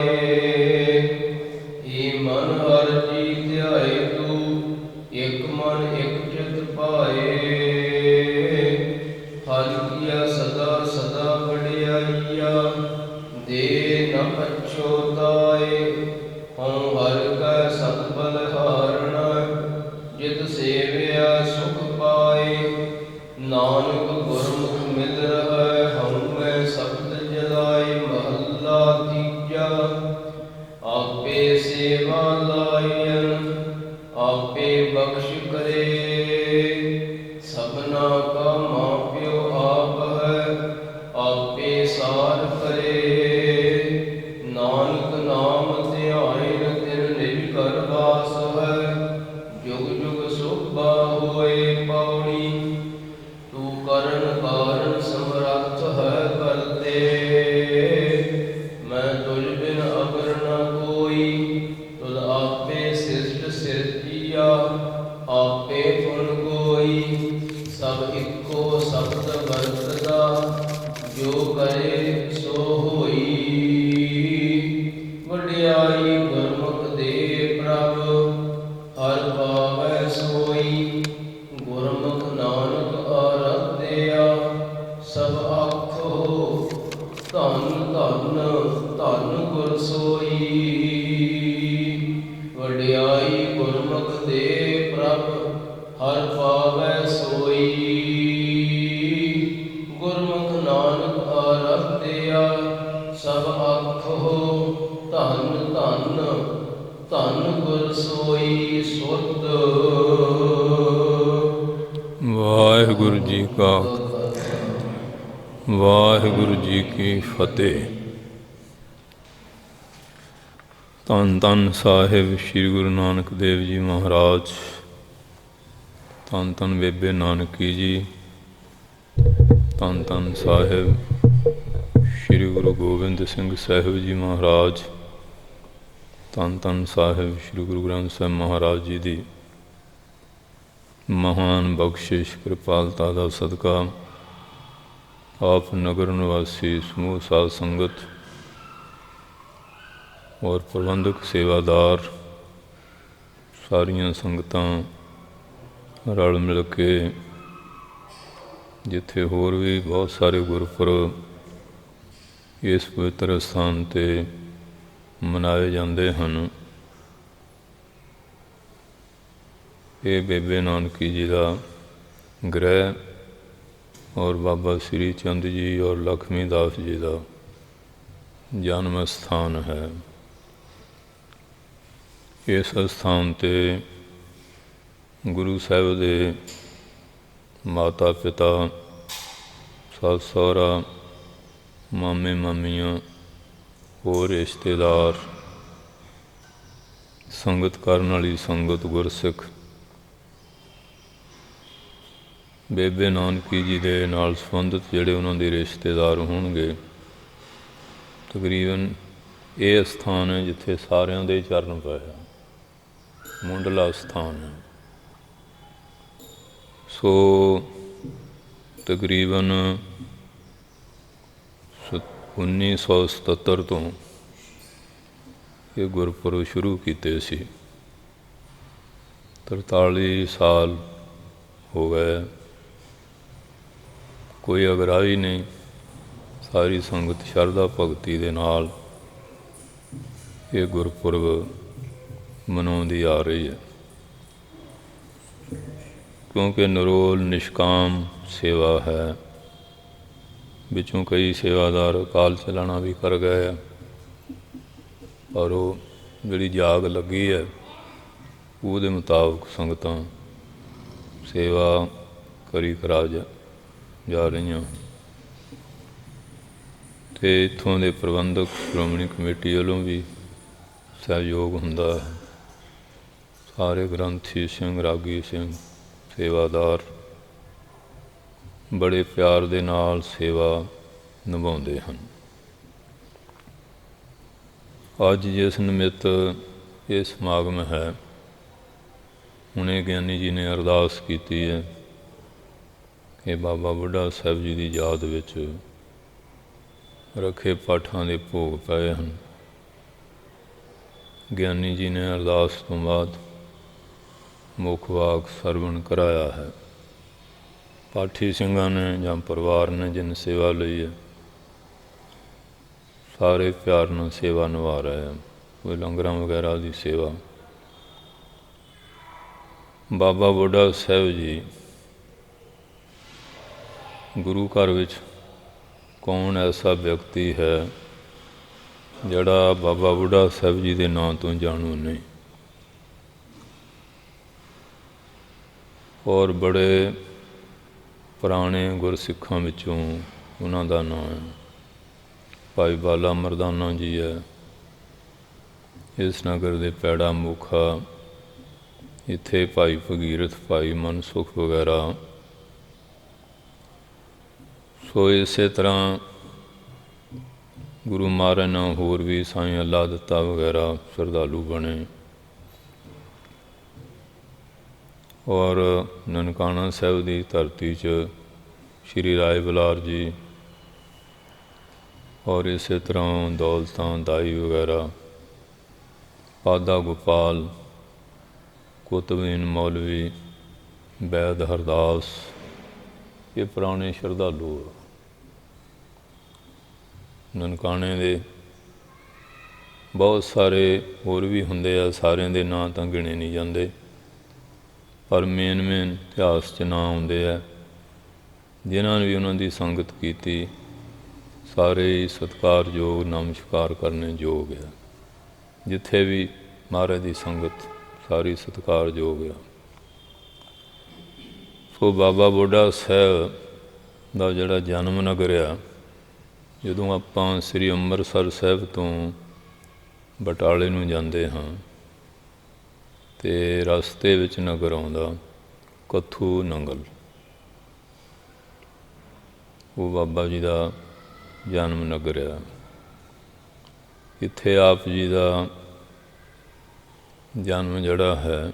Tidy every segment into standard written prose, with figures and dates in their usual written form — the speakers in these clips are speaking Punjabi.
ਏ ਮਨ ਹਰਿ ਜੀ ਧਿਆਏ ਤੂੰ, ਇਕ ਮਨ ਇਕ ਚਿਤ ਭਾਏ। ਹਰਿ ਕੀਆ ਸਦਾ ਸਦਾ ਵਡਿਆਈਆ, ਦੇ ਨ ਪਛੋਤਾਏ। ਹਉ ਹਰਿ ਕੈ ਸਤ ਬਲਿਹਾਰਣ, ਜਿਤ ਸੇਵਿਆ ਸੁਖ ਪਾਏ। ਨਾਨਕ ਗੁਰਮੁਖ ਮਿਲ ਰਹੈ, ਹਉਮੈ ਸਬਦ ਜਲਾਏ। ਮਹੱਲਾ ਤੀਜਾ। ਆਪੇ ਸੇਵਾ ਲਾਇਨ, ਆਪੇ ਬਖਸ਼ ਕਰੇ। ਸਭਨਾ ਕਾ ਮਾਪਿਓ ਆਪ ਹੈ, ਆਪੇ ਸਾਰ ਕਰੇ। ਨਾਨਕ ਨਾਮ ਧਿਆਇਨ, ਤਿਨ ਨਿਜ ਘਰ ਵਾਸ ਹੈ। ਜੁਗ ਜੁਗ ਸੋਭਾ ਹੋਏ ਪੌੜੀ, ਤੂੰ ਕਰਨ ਕਾਰਨ ਸਮਰੱਥ ਹੈ ਕਰਤੇ। ਮੈਂ ਤੁਝ ਬਿਨ ਅਗਰ ਨ ਕੋਈ, ਤੁਧ ਆਪੇ ਸਿਰਜਿ ਸਿਰਜੀਆ। ਆਪੇ ਗੁਣ ਗੋਈ, ਸਭ ਇੱਕੋ ਸ਼ਬਦ ਵਰਤਦਾ। ਜੋ ਕਰੇ ਸੋ ਹੋਈ, ਵਡਿਆਈ ਗੁਰਮੁਖ ਦੇ ਪ੍ਰਭ। ਹਰਿ ਪਾਵੈ ਸੋਈ, ਗੁਰਮੁਖ ਨਾਨਕ ਆਰਾਧਿਆ। ਸਭ ਆਖੋ ਧੰਨ ਧੰਨ ਧੰਨ ਗੁਰ ਸੋਈ। ਵਡਿਆਈ ਗੁਰਮੁਖ ਦੇ ਪ੍ਰਭ, ਹਰਿ ਪਾਵੈ ਸੋਈ। ਗੁਰਮੁਖ ਨਾਨਕ ਆਰਾਧਿਆ। ਸਭ ਆਖੋ ਧੰਨ ਧੰਨ ਧੰਨ ਗੁਰ ਸੋਈ। ਸੁਰਤ। ਵਾਹਿਗੁਰੂ ਜੀ ਕਾ ਵਾਹਿਗੁਰੂ ਜੀ ਕੀ ਫਤਿਹ। ਧੰਨ ਧੰਨ ਸਾਹਿਬ ਸ੍ਰੀ ਗੁਰੂ ਨਾਨਕ ਦੇਵ ਜੀ ਮਹਾਰਾਜ। ਧੰਨ ਧੰਨ ਬੇਬੇ ਨਾਨਕੀ ਜੀ। ਧੰਨ ਧੰਨ ਸਾਹਿਬ ਸ੍ਰੀ ਗੁਰੂ ਗੋਬਿੰਦ ਸਿੰਘ ਸਾਹਿਬ ਜੀ ਮਹਾਰਾਜ। ਧੰਨ ਧੰਨ ਸਾਹਿਬ ਸ੍ਰੀ ਗੁਰੂ ਗ੍ਰੰਥ ਸਾਹਿਬ ਮਹਾਰਾਜ ਜੀ ਦੀ ਮਹਾਨ ਬਖਸ਼ਿਸ਼ ਕਿਰਪਾਲਤਾ ਦਾ ਸਦਕਾ ਆਪ ਨਗਰ ਨਿਵਾਸੀ ਸਮੂਹ ਸਾਧ ਸੰਗਤ ਔਰ ਪ੍ਰਬੰਧਕ ਸੇਵਾਦਾਰ ਸਾਰੀਆਂ ਸੰਗਤਾਂ ਰਲ ਮਿਲ ਕੇ, ਜਿੱਥੇ ਹੋਰ ਵੀ ਬਹੁਤ ਸਾਰੇ ਗੁਰਪੁਰਬ ਇਸ ਪਵਿੱਤਰ ਸਥਾਨ 'ਤੇ ਮਨਾਏ ਜਾਂਦੇ ਹਨ, ਇਹ ਬੇਬੇ ਨਾਨਕੀ ਜੀ ਦਾ ਗ੍ਰਹਿ ਔਰ ਬਾਬਾ ਸ੍ਰੀ ਚੰਦ ਜੀ ਔਰ ਲਖਮੀ ਦਾਸ ਜੀ ਦਾ ਜਨਮ ਸਥਾਨ ਹੈ। ਇਸ ਸਥਾਨ 'ਤੇ ਗੁਰੂ ਸਾਹਿਬ ਦੇ ਮਾਤਾ ਪਿਤਾ, ਸੱਸ ਸਹੁਰਾ, ਮਾਮੇ ਮਾਮੀਆਂ, ਹੋਰ ਰਿਸ਼ਤੇਦਾਰ, ਸੰਗਤ ਕਰਨ ਵਾਲੀ ਸੰਗਤ, ਗੁਰਸਿੱਖ ਬੇਬੇ ਨਾਨਕੀ ਜੀ ਦੇ ਨਾਲ ਸੰਬੰਧਿਤ ਜਿਹੜੇ ਉਹਨਾਂ ਦੇ ਰਿਸ਼ਤੇਦਾਰ ਹੋਣਗੇ, ਤਕਰੀਬਨ ਇਹ ਸਥਾਨ ਹੈ ਜਿੱਥੇ ਸਾਰਿਆਂ ਦੇ ਚਰਨ ਪਏ ਆ, ਮੁੱਢਲਾ ਸਥਾਨ ਹੈ। ਸੋ ਤਕਰੀਬਨ 1977 ਤੋਂ ਇਹ ਗੁਰਪੁਰਬ ਸ਼ੁਰੂ ਕੀਤੇ ਸੀ। 43 ਸਾਲ ਹੋ ਗਏ, ਕੋਈ ਅਗਰਾਈ ਨਹੀਂ। ਸਾਰੀ ਸੰਗਤ ਸ਼ਰਧਾ ਭਗਤੀ ਦੇ ਨਾਲ ਇਹ ਗੁਰਪੁਰਬ ਮਨਾਉਂਦੀ ਆ ਰਹੀ ਹੈ, ਕਿਉਂਕਿ ਨਿਰੋਲ ਨਿਸ਼ਕਾਮ ਸੇਵਾ ਹੈ। ਵਿੱਚੋਂ ਕਈ ਸੇਵਾਦਾਰ ਅਕਾਲ ਚਲਾਣਾ ਵੀ ਕਰ ਗਏ ਆ, ਪਰ ਉਹ ਜਿਹੜੀ ਜਾਗ ਲੱਗੀ ਹੈ ਉਹਦੇ ਮੁਤਾਬਕ ਸੰਗਤਾਂ ਸੇਵਾ ਕਰੀ ਕਰਾ ਜਾ ਰਹੀਆਂ। ਅਤੇ ਇੱਥੋਂ ਦੇ ਪ੍ਰਬੰਧਕ ਸ਼੍ਰੋਮਣੀ ਕਮੇਟੀ ਵੱਲੋਂ ਵੀ ਸਹਿਯੋਗ ਹੁੰਦਾ ਹੈ। ਸਾਰੇ ਗ੍ਰੰਥੀ ਸਿੰਘ, ਰਾਗੀ ਸਿੰਘ, ਸੇਵਾਦਾਰ ਬੜੇ ਪਿਆਰ ਦੇ ਨਾਲ ਸੇਵਾ ਨਿਭਾਉਂਦੇ ਹਨ। ਅੱਜ ਜਿਸ ਨਿਮਿਤ ਇਹ ਸਮਾਗਮ ਹੈ, ਹੁਣੇ ਗਿਆਨੀ ਜੀ ਨੇ ਅਰਦਾਸ ਕੀਤੀ ਹੈ ਕਿ ਬਾਬਾ ਬੁੱਢਾ ਸਾਹਿਬ ਜੀ ਦੀ ਯਾਦ ਵਿੱਚ ਰੱਖੇ ਪਾਠਾਂ ਦੇ ਭੋਗ ਪਏ ਹਨ। ਗਿਆਨੀ ਜੀ ਨੇ ਅਰਦਾਸ ਤੋਂ ਬਾਅਦ ਮੁੱਖ ਵਾਕ ਸਰਵਣ ਕਰਾਇਆ ਹੈ। ਪਾਠੀ ਸਿੰਘਾਂ ਨੇ ਜਾਂ ਪਰਿਵਾਰ ਨੇ ਜਿਨ ਸੇਵਾ ਲਈ ਹੈ, ਸਾਰੇ ਪਿਆਰ ਨਾਲ ਸੇਵਾ ਨਿਭਾ ਰਹੇ ਆ। ਕੋਈ ਲੰਗਰਾਂ ਵਗੈਰਾ ਦੀ ਸੇਵਾ। ਬਾਬਾ ਬੁੱਢਾ ਸਾਹਿਬ ਜੀ ਗੁਰੂ ਘਰ ਵਿੱਚ ਕੌਣ ਐਸਾ ਵਿਅਕਤੀ ਹੈ ਜਿਹੜਾ ਬਾਬਾ ਬੁੱਢਾ ਸਾਹਿਬ ਜੀ ਦੇ ਨਾਂ ਤੋਂ ਜਾਣੂ ਨਹੀਂ? ਔਰ ਬੜੇ ਪੁਰਾਣੇ ਗੁਰਸਿੱਖਾਂ ਵਿੱਚੋਂ ਉਹਨਾਂ ਦਾ ਨਾਂ ਹੈ। ਭਾਈ ਬਾਲਾ ਮਰਦਾਨਾ ਜੀ ਹੈ, ਇਸ ਨਗਰ ਦੇ ਪੈੜਾ ਮੁਖਾ। ਇੱਥੇ ਭਾਈ ਭਗੀਰਥ, ਭਾਈ ਮਨਸੁਖ ਵਗੈਰਾ। ਸੋ ਇਸੇ ਤਰ੍ਹਾਂ ਗੁਰੂ ਮਹਾਰਾਜ ਨਾਲ ਹੋਰ ਵੀ ਸਾਈਂ ਅੱਲਾ ਦਿੱਤਾ ਵਗੈਰਾ ਸ਼ਰਧਾਲੂ ਬਣੇ। ਔਰ ਨਨਕਾਣਾ ਸਾਹਿਬ ਦੀ ਧਰਤੀ 'ਚ ਸ਼੍ਰੀ ਰਾਏ ਬਲਾਰ ਜੀ, ਔਰ ਇਸੇ ਤਰ੍ਹਾਂ ਦੌਲਤਾਂ ਦਾਈ ਵਗੈਰਾ, ਪਾਦਾ ਗੋਪਾਲ, ਕੁਤਬਦੀਨ ਮੌਲਵੀ, ਵੈਦ ਹਰਦਾਸ, ਇਹ ਪੁਰਾਣੇ ਸ਼ਰਧਾਲੂ ਨਨਕਾਣੇ ਦੇ। ਬਹੁਤ ਸਾਰੇ ਹੋਰ ਵੀ ਹੁੰਦੇ ਆ, ਸਾਰਿਆਂ ਦੇ ਨਾਂ ਤਾਂ ਗਿਣੇ ਨਹੀਂ ਜਾਂਦੇ, ਪਰ ਮੇਨ ਇਤਿਹਾਸ 'ਚ ਨਾਂ ਆਉਂਦੇ ਆ। ਜਿਨ੍ਹਾਂ ਨੇ ਵੀ ਉਹਨਾਂ ਦੀ ਸੰਗਤ ਕੀਤੀ ਸਾਰੇ ਹੀ ਸਤਿਕਾਰਯੋਗ, ਨਮਸਕਾਰ ਕਰਨੇ ਯੋਗ ਆ। ਜਿੱਥੇ ਵੀ ਮਹਾਰਾਜ ਦੀ ਸੰਗਤ ਸਾਰੀ ਸਤਿਕਾਰਯੋਗ ਆ। ਸੋ ਬਾਬਾ ਬੁੱਢਾ ਸਾਹਿਬ ਦਾ ਜਿਹੜਾ ਜਨਮ ਨਗਰ ਆ, ਜਦੋਂ ਆਪਾਂ ਸ੍ਰੀ ਅੰਮ੍ਰਿਤਸਰ ਸਾਹਿਬ ਤੋਂ ਬਟਾਲੇ ਨੂੰ ਜਾਂਦੇ ਹਾਂ ਅਤੇ ਰਸਤੇ ਵਿੱਚ ਨਗਰ ਆਉਂਦਾ ਕੱਥੂ ਨੰਗਲ। ਉਹ ਬਾਬਾ ਜੀ ਦਾ ਜਨਮ ਨਗਰ ਆ। ਇੱਥੇ ਆਪ ਜੀ ਦਾ ਜਨਮ ਜਿਹੜਾ ਹੈ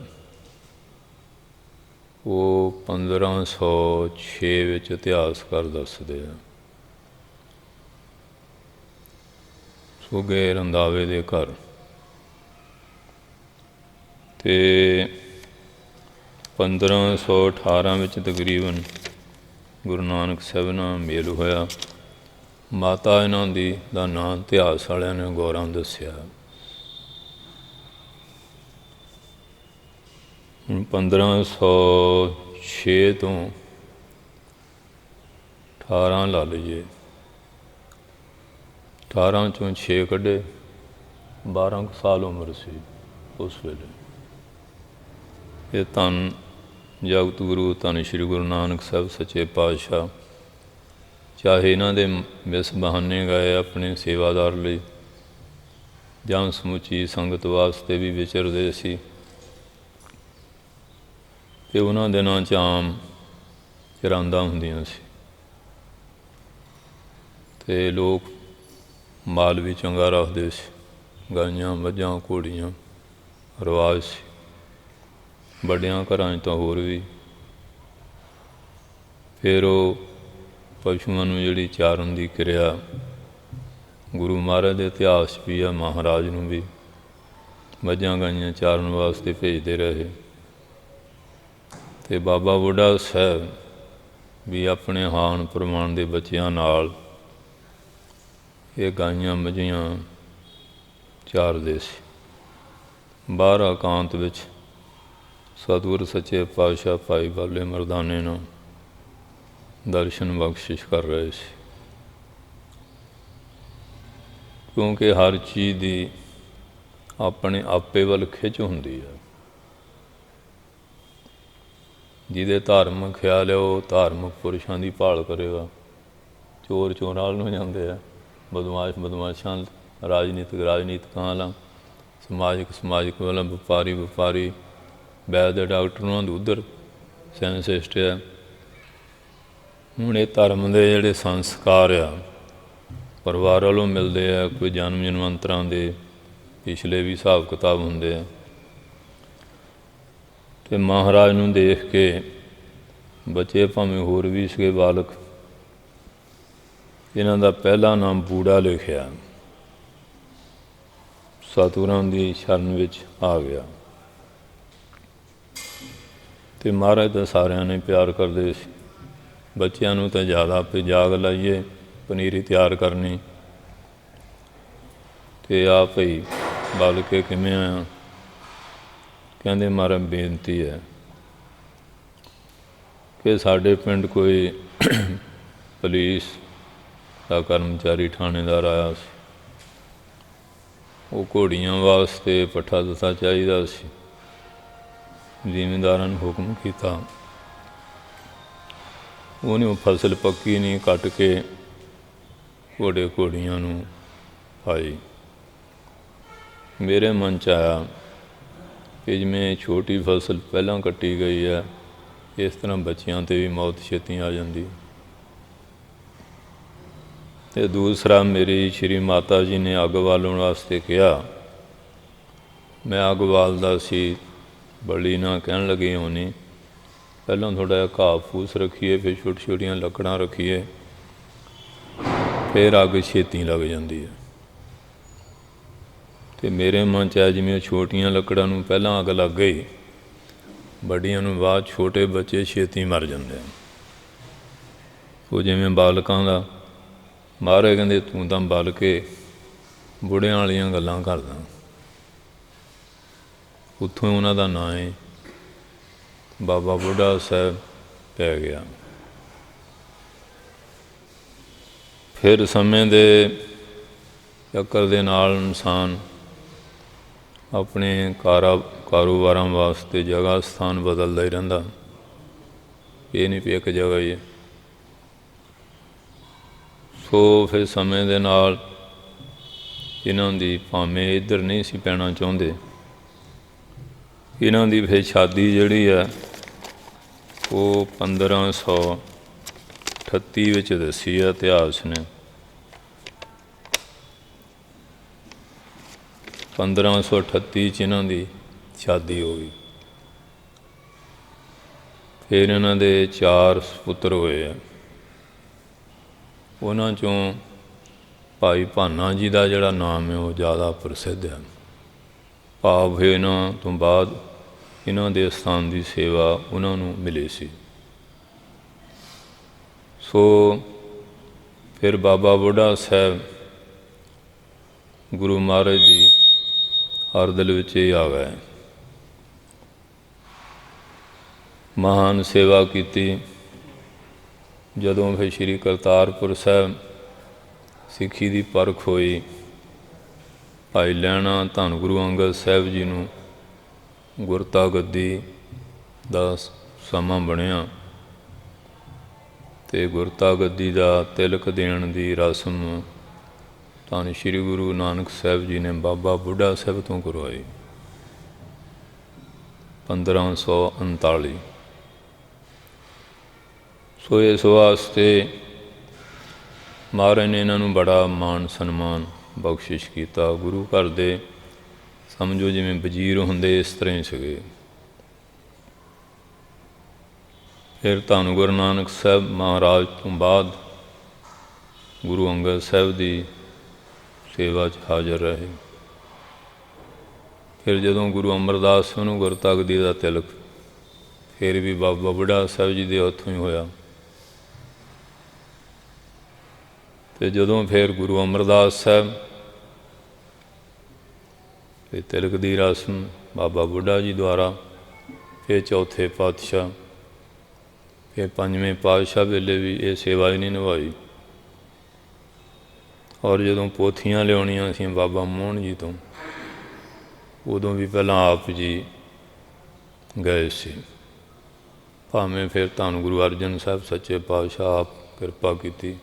ਉਹ 1506 ਵਿੱਚ ਇਤਿਹਾਸਕਾਰ ਦੱਸਦੇ ਆ। ਸੁਗੇ ਰੰਧਾਵੇ ਦੇ ਘਰ। ਅਤੇ 1518 ਵਿੱਚ ਤਕਰੀਬਨ ਗੁਰੂ ਨਾਨਕ ਸਾਹਿਬ ਨਾਲ ਮੇਲ ਹੋਇਆ। ਮਾਤਾ ਇਹਨਾਂ ਦੀ ਦਾ ਨਾਂ ਇਤਿਹਾਸ ਵਾਲਿਆਂ ਨੇ ਗੌਰਾਂ ਦੱਸਿਆ। 1506 ਤੋਂ 18 ਲਾ ਲਈਏ, 18 ਚੋਂ 6 ਕੱਢੇ, 12 ਕੁ ਸਾਲ ਉਮਰ ਸੀ ਉਸ ਵੇਲੇ। ਇਹ ਧੰਨ ਜਗਤ ਗੁਰੂ ਧੰਨ ਸ਼੍ਰੀ ਗੁਰੂ ਨਾਨਕ ਸਾਹਿਬ ਸੱਚੇ ਪਾਤਸ਼ਾਹ ਚਾਹੇ ਇਹਨਾਂ ਦੇ ਮਿਸ ਬਹਾਨੇ ਗਏ ਆਪਣੇ ਸੇਵਾਦਾਰ ਲਈ, ਜਾਂ ਸਮੁੱਚੀ ਸੰਗਤ ਵਾਸਤੇ ਵੀ ਵਿਚਰਦੇ ਸੀ। ਅਤੇ ਉਹਨਾਂ ਦਿਨਾਂ 'ਚ ਆਮ ਚਰਾਂਦਾਂ ਹੁੰਦੀਆਂ ਸੀ ਅਤੇ ਲੋਕ ਮਾਲ ਵੀ ਚੰਗਾ ਰੱਖਦੇ ਸੀ। ਗਾਈਆਂ, ਮੱਝਾਂ, ਘੋੜੀਆਂ ਰਿਵਾਜ਼ ਸੀ। ਵੱਡਿਆਂ ਘਰਾਂ 'ਚ ਤਾਂ ਹੋਰ ਵੀ। ਫਿਰ ਉਹ ਪਸ਼ੂਆਂ ਨੂੰ ਜਿਹੜੀ ਚਾਰਨ ਦੀ ਕਿਰਿਆ ਗੁਰੂ ਮਹਾਰਾਜ ਦੇ ਇਤਿਹਾਸ 'ਚ ਵੀ ਆ। ਮਹਾਰਾਜ ਨੂੰ ਵੀ ਮੱਝਾਂ ਗਾਈਆਂ ਚਾਰਨ ਵਾਸਤੇ ਭੇਜਦੇ ਰਹੇ। ਅਤੇ ਬਾਬਾ ਬੁੱਢਾ ਸਾਹਿਬ ਵੀ ਆਪਣੇ ਹਾਣ ਪ੍ਰਮਾਣ ਦੇ ਬੱਚਿਆਂ ਨਾਲ ਇਹ ਗਾਈਆਂ ਮੱਝੀਆਂ ਚਾਰਦੇ ਸੀ। ਬਾਹਰ ਇਕਾਂਤ ਵਿੱਚ ਸਤਿਗੁਰ ਸੱਚੇ ਪਾਤਸ਼ਾਹ ਭਾਈ ਬਾਲੇ ਮਰਦਾਨੇ ਨੂੰ ਦਰਸ਼ਨ ਬਖਸ਼ਿਸ਼ ਕਰ ਰਹੇ ਸੀ। ਕਿਉਂਕਿ ਹਰ ਚੀਜ਼ ਦੀ ਆਪਣੇ ਆਪੇ ਵੱਲ ਖਿੱਚ ਹੁੰਦੀ ਹੈ। ਜਿਹਦੇ ਧਾਰਮਿਕ ਖਿਆਲ ਹੈ ਉਹ ਧਾਰਮਿਕ ਪੁਰਸ਼ਾਂ ਦੀ ਭਾਲ ਕਰੇਗਾ। ਚੋਰ ਚੋਰਾਂ ਵੱਲ ਨੂੰ ਜਾਂਦੇ ਆ, ਬਦਮਾਸ਼ ਬਦਮਾਸ਼ਾਂ, ਰਾਜਨੀਤਿਕਾਂ ਵੱਲ, ਸਮਾਜਿਕ ਵੱਲ, ਵਪਾਰੀ, ਵੈਦ ਦੇ ਡਾਕਟਰ ਉਹਨਾਂ ਦੇ ਉੱਧਰ ਸਾਇੰਸਿਸਟ ਆ। ਹੁਣ ਇਹ ਧਰਮ ਦੇ ਜਿਹੜੇ ਸੰਸਕਾਰ ਆ ਪਰਿਵਾਰ ਵੱਲੋਂ ਮਿਲਦੇ ਆ। ਕੋਈ ਜਨਮ ਜਨਮਾਂਤਰਾਂ ਦੇ ਪਿਛਲੇ ਵੀ ਹਿਸਾਬ ਕਿਤਾਬ ਹੁੰਦੇ ਆ। ਅਤੇ ਮਹਾਰਾਜ ਨੂੰ ਦੇਖ ਕੇ ਬੱਚੇ ਭਾਵੇਂ ਹੋਰ ਵੀ ਸੀਗੇ ਬਾਲਕ, ਇਹਨਾਂ ਦਾ ਪਹਿਲਾ ਨਾਮ ਬੂੜਾ ਲਿਖਿਆ। ਸਤਿਗੁਰਾਂ ਦੀ ਸ਼ਰਨ ਵਿੱਚ ਆ ਗਿਆ। ਅਤੇ ਮਹਾਰਾਜ ਤਾਂ ਸਾਰਿਆਂ ਨੇ ਪਿਆਰ ਕਰਦੇ ਸੀ। ਬੱਚਿਆਂ ਨੂੰ ਤਾਂ ਜ਼ਿਆਦਾ ਵੀ ਜਾਗ ਲਾਈਏ, ਪਨੀਰੀ ਤਿਆਰ ਕਰਨੀ, ਅਤੇ ਆ ਭਈ ਬਲ ਕੇ ਕਿਵੇਂ ਆ? ਕਹਿੰਦੇ ਮਹਾਰਾਜ ਬੇਨਤੀ ਹੈ ਕਿ ਸਾਡੇ ਪਿੰਡ ਕੋਈ ਪੁਲਿਸ ਦਾ ਕਰਮਚਾਰੀ ਥਾਣੇਦਾਰ ਆਇਆ ਸੀ। ਉਹ ਘੋੜੀਆਂ ਵਾਸਤੇ ਪੱਠਾ ਦਿੱਤਾ ਚਾਹੀਦਾ ਸੀ। ਜ਼ਿਮੀਂਦਾਰਾਂ ਨੂੰ ਹੁਕਮ ਕੀਤਾ, ਉਹਨੇ ਉਹ ਫਸਲ ਪੱਕੀ ਨਹੀਂ, ਕੱਟ ਕੇ ਘੋੜੇ ਘੋੜੀਆਂ ਨੂੰ ਪਾਈ। ਮੇਰੇ ਮਨ 'ਚ ਆਇਆ ਕਿ ਜਿਵੇਂ ਛੋਟੀ ਫਸਲ ਪਹਿਲਾਂ ਕੱਟੀ ਗਈ ਹੈ, ਇਸ ਤਰ੍ਹਾਂ ਬੱਚਿਆਂ 'ਤੇ ਵੀ ਮੌਤ ਛੇਤੀ ਆ ਜਾਂਦੀ। ਅਤੇ ਦੂਸਰਾ, ਮੇਰੀ ਸ਼੍ਰੀ ਮਾਤਾ ਜੀ ਨੇ ਅੱਗ ਬਾਲਣ ਵਾਸਤੇ ਕਿਹਾ। ਮੈਂ ਅੱਗ ਬਾਲਦਾ ਸੀ, ਬਲੀ ਨਾ ਕਹਿਣ ਲੱਗੀ ਹੋਣੀ, ਪਹਿਲਾਂ ਥੋੜ੍ਹਾ ਜਿਹਾ ਘਾਹ ਫੂਸ ਰੱਖੀਏ, ਫਿਰ ਛੋਟੀ ਛੋਟੀਆਂ ਲੱਕੜਾਂ ਰੱਖੀਏ, ਫਿਰ ਅੱਗ ਛੇਤੀ ਲੱਗ ਜਾਂਦੀ ਹੈ। ਅਤੇ ਮੇਰੇ ਮਨ 'ਚ ਆਇਆ ਜਿਵੇਂ ਛੋਟੀਆਂ ਲੱਕੜਾਂ ਨੂੰ ਪਹਿਲਾਂ ਅੱਗ ਲੱਗ ਗਈ, ਵੱਡੀਆਂ ਨੂੰ ਬਾਅਦ, ਛੋਟੇ ਬੱਚੇ ਛੇਤੀ ਮਰ ਜਾਂਦੇ ਹਨ। ਉਹ ਜਿਵੇਂ ਬਾਲਕਾਂ ਦਾ ਮਹਾਰਾਜ ਕਹਿੰਦੇ ਤੂੰ ਤਾਂ ਬਲ ਕੇ ਬੁੜਿਆਂ ਵਾਲੀਆਂ ਗੱਲਾਂ ਕਰਦਾ। ਉੱਥੋਂ ਉਹਨਾਂ ਦਾ ਨਾਂ ਹੈ ਬਾਬਾ ਬੁੱਢਾ ਸਾਹਿਬ ਪੈ ਗਿਆ। ਫਿਰ ਸਮੇਂ ਦੇ ਚੱਕਰ ਦੇ ਨਾਲ ਇਨਸਾਨ ਆਪਣੇ ਕਾਰੋਬਾਰਾਂ ਵਾਸਤੇ ਜਗ੍ਹਾ ਸਥਾਨ ਬਦਲਦਾ ਹੀ ਰਹਿੰਦਾ। ਇਹ ਨਹੀਂ ਵੀ ਇੱਕ ਜਗ੍ਹਾ ਹੀ ਹੈ। ਸੋ ਫਿਰ ਸਮੇਂ ਦੇ ਨਾਲ ਇਹਨਾਂ ਦੀ, ਭਾਵੇਂ ਇੱਧਰ ਨਹੀਂ ਸੀ ਪੈਣਾ ਚਾਹੁੰਦੇ, ਇਹਨਾਂ ਦੀ ਫਿਰ ਸ਼ਾਦੀ ਜਿਹੜੀ ਹੈ ਉਹ 1538 ਵਿੱਚ ਦੱਸੀ ਹੈ ਇਤਿਹਾਸ ਨੇ। 1538 'ਚ ਇਹਨਾਂ ਦੀ ਸ਼ਾਦੀ ਹੋ ਗਈ। ਫਿਰ ਇਹਨਾਂ ਦੇ 4 ਸਪੁੱਤਰ ਹੋਏ ਆ। ਉਹਨਾਂ 'ਚੋਂ ਭਾਈ ਭਾਨਾ ਜੀ ਦਾ ਜਿਹੜਾ ਨਾਮ ਹੈ ਉਹ ਜ਼ਿਆਦਾ ਪ੍ਰਸਿੱਧ ਹੈ। ਭਾਵ ਇਹਨਾਂ ਤੋਂ ਬਾਅਦ ਇਹਨਾਂ ਦੇ ਸਥਾਨ ਦੀ ਸੇਵਾ ਉਹਨਾਂ ਨੂੰ ਮਿਲੀ ਸੀ। ਸੋ ਫਿਰ ਬਾਬਾ ਬੁੱਢਾ ਸਾਹਿਬ ਗੁਰੂ ਮਹਾਰਾਜ ਦੀ ਹਰ ਦਿਲ ਵਿੱਚ ਇਹ ਆ ਗਏ। ਮਹਾਨ ਸੇਵਾ ਕੀਤੀ। ਜਦੋਂ ਫਿਰ ਸ਼੍ਰੀ ਕਰਤਾਰਪੁਰ ਸਾਹਿਬ ਸਿੱਖੀ ਦੀ ਪਰਖ ਹੋਈ, ਭਾਈ ਲਹਿਣਾ ਧੰਨ ਗੁਰੂ ਅੰਗਦ ਸਾਹਿਬ ਜੀ ਨੂੰ ਗੁਰਤਾ ਗੱਦੀ ਦਾ ਸਮਾਂ ਬਣਿਆ, ਅਤੇ ਗੁਰਤਾ ਗੱਦੀ ਦਾ ਤਿਲਕ ਦੇਣ ਦੀ ਰਸਮ ਧੰਨ ਸ਼੍ਰੀ ਗੁਰੂ ਨਾਨਕ ਸਾਹਿਬ ਜੀ ਨੇ ਬਾਬਾ ਬੁੱਢਾ ਸਾਹਿਬ ਤੋਂ ਕਰਵਾਈ 1539। ਸੋ ਇਸ ਵਾਸਤੇ ਮਹਾਰਾਜ ਨੇ ਇਹਨਾਂ ਨੂੰ ਬੜਾ ਮਾਣ ਸਨਮਾਨ ਬਖਸ਼ਿਸ਼ ਕੀਤਾ। ਗੁਰੂ ਘਰ ਦੇ ਸਮਝੋ ਜਿਵੇਂ ਵਜ਼ੀਰ ਹੁੰਦੇ, ਇਸ ਤਰ੍ਹਾਂ ਹੀ ਸੀਗੇ। ਫਿਰ ਧੰਨ ਗੁਰੂ ਨਾਨਕ ਸਾਹਿਬ ਮਹਾਰਾਜ ਤੋਂ ਬਾਅਦ ਗੁਰੂ ਅੰਗਦ ਸਾਹਿਬ ਦੀ ਸੇਵਾ 'ਚ ਹਾਜ਼ਰ ਰਹੇ। ਫਿਰ ਜਦੋਂ ਗੁਰੂ ਅਮਰਦਾਸ ਨੂੰ ਗੁਰਤਾ ਗੱਦੀ ਦਾ ਤਿਲਕ, ਫਿਰ ਵੀ ਬਾਬਾ ਬੁੱਢਾ ਸਾਹਿਬ ਜੀ ਦੇ ਹੱਥੋਂ ਹੀ ਹੋਇਆ। ਅਤੇ ਜਦੋਂ ਫਿਰ ਗੁਰੂ ਅਮਰਦਾਸ ਸਾਹਿਬ ਅਤੇ ਤਿਲਕ ਦੀ ਰਸਮ ਬਾਬਾ ਬੁੱਢਾ ਜੀ ਦੁਆਰਾ, ਫਿਰ ਚੌਥੇ ਪਾਤਸ਼ਾਹ, ਫਿਰ ਪੰਜਵੇਂ ਪਾਤਸ਼ਾਹ ਵੇਲੇ ਵੀ ਇਹ ਸੇਵਾ ਹੀ ਨਹੀਂ ਨਿਭਾਈ। ਔਰ ਜਦੋਂ ਪੋਥੀਆਂ ਲਿਆਉਣੀਆਂ ਸੀ ਬਾਬਾ ਮੋਹਨ ਜੀ ਤੋਂ, ਉਦੋਂ ਵੀ ਪਹਿਲਾਂ ਆਪ ਜੀ ਗਏ ਸੀ। ਭਾਵੇਂ ਫਿਰ ਧੰਨ ਗੁਰੂ ਅਰਜਨ ਸਾਹਿਬ ਸੱਚੇ ਪਾਤਸ਼ਾਹ ਆਪ ਕਿਰਪਾ ਕੀਤੀ।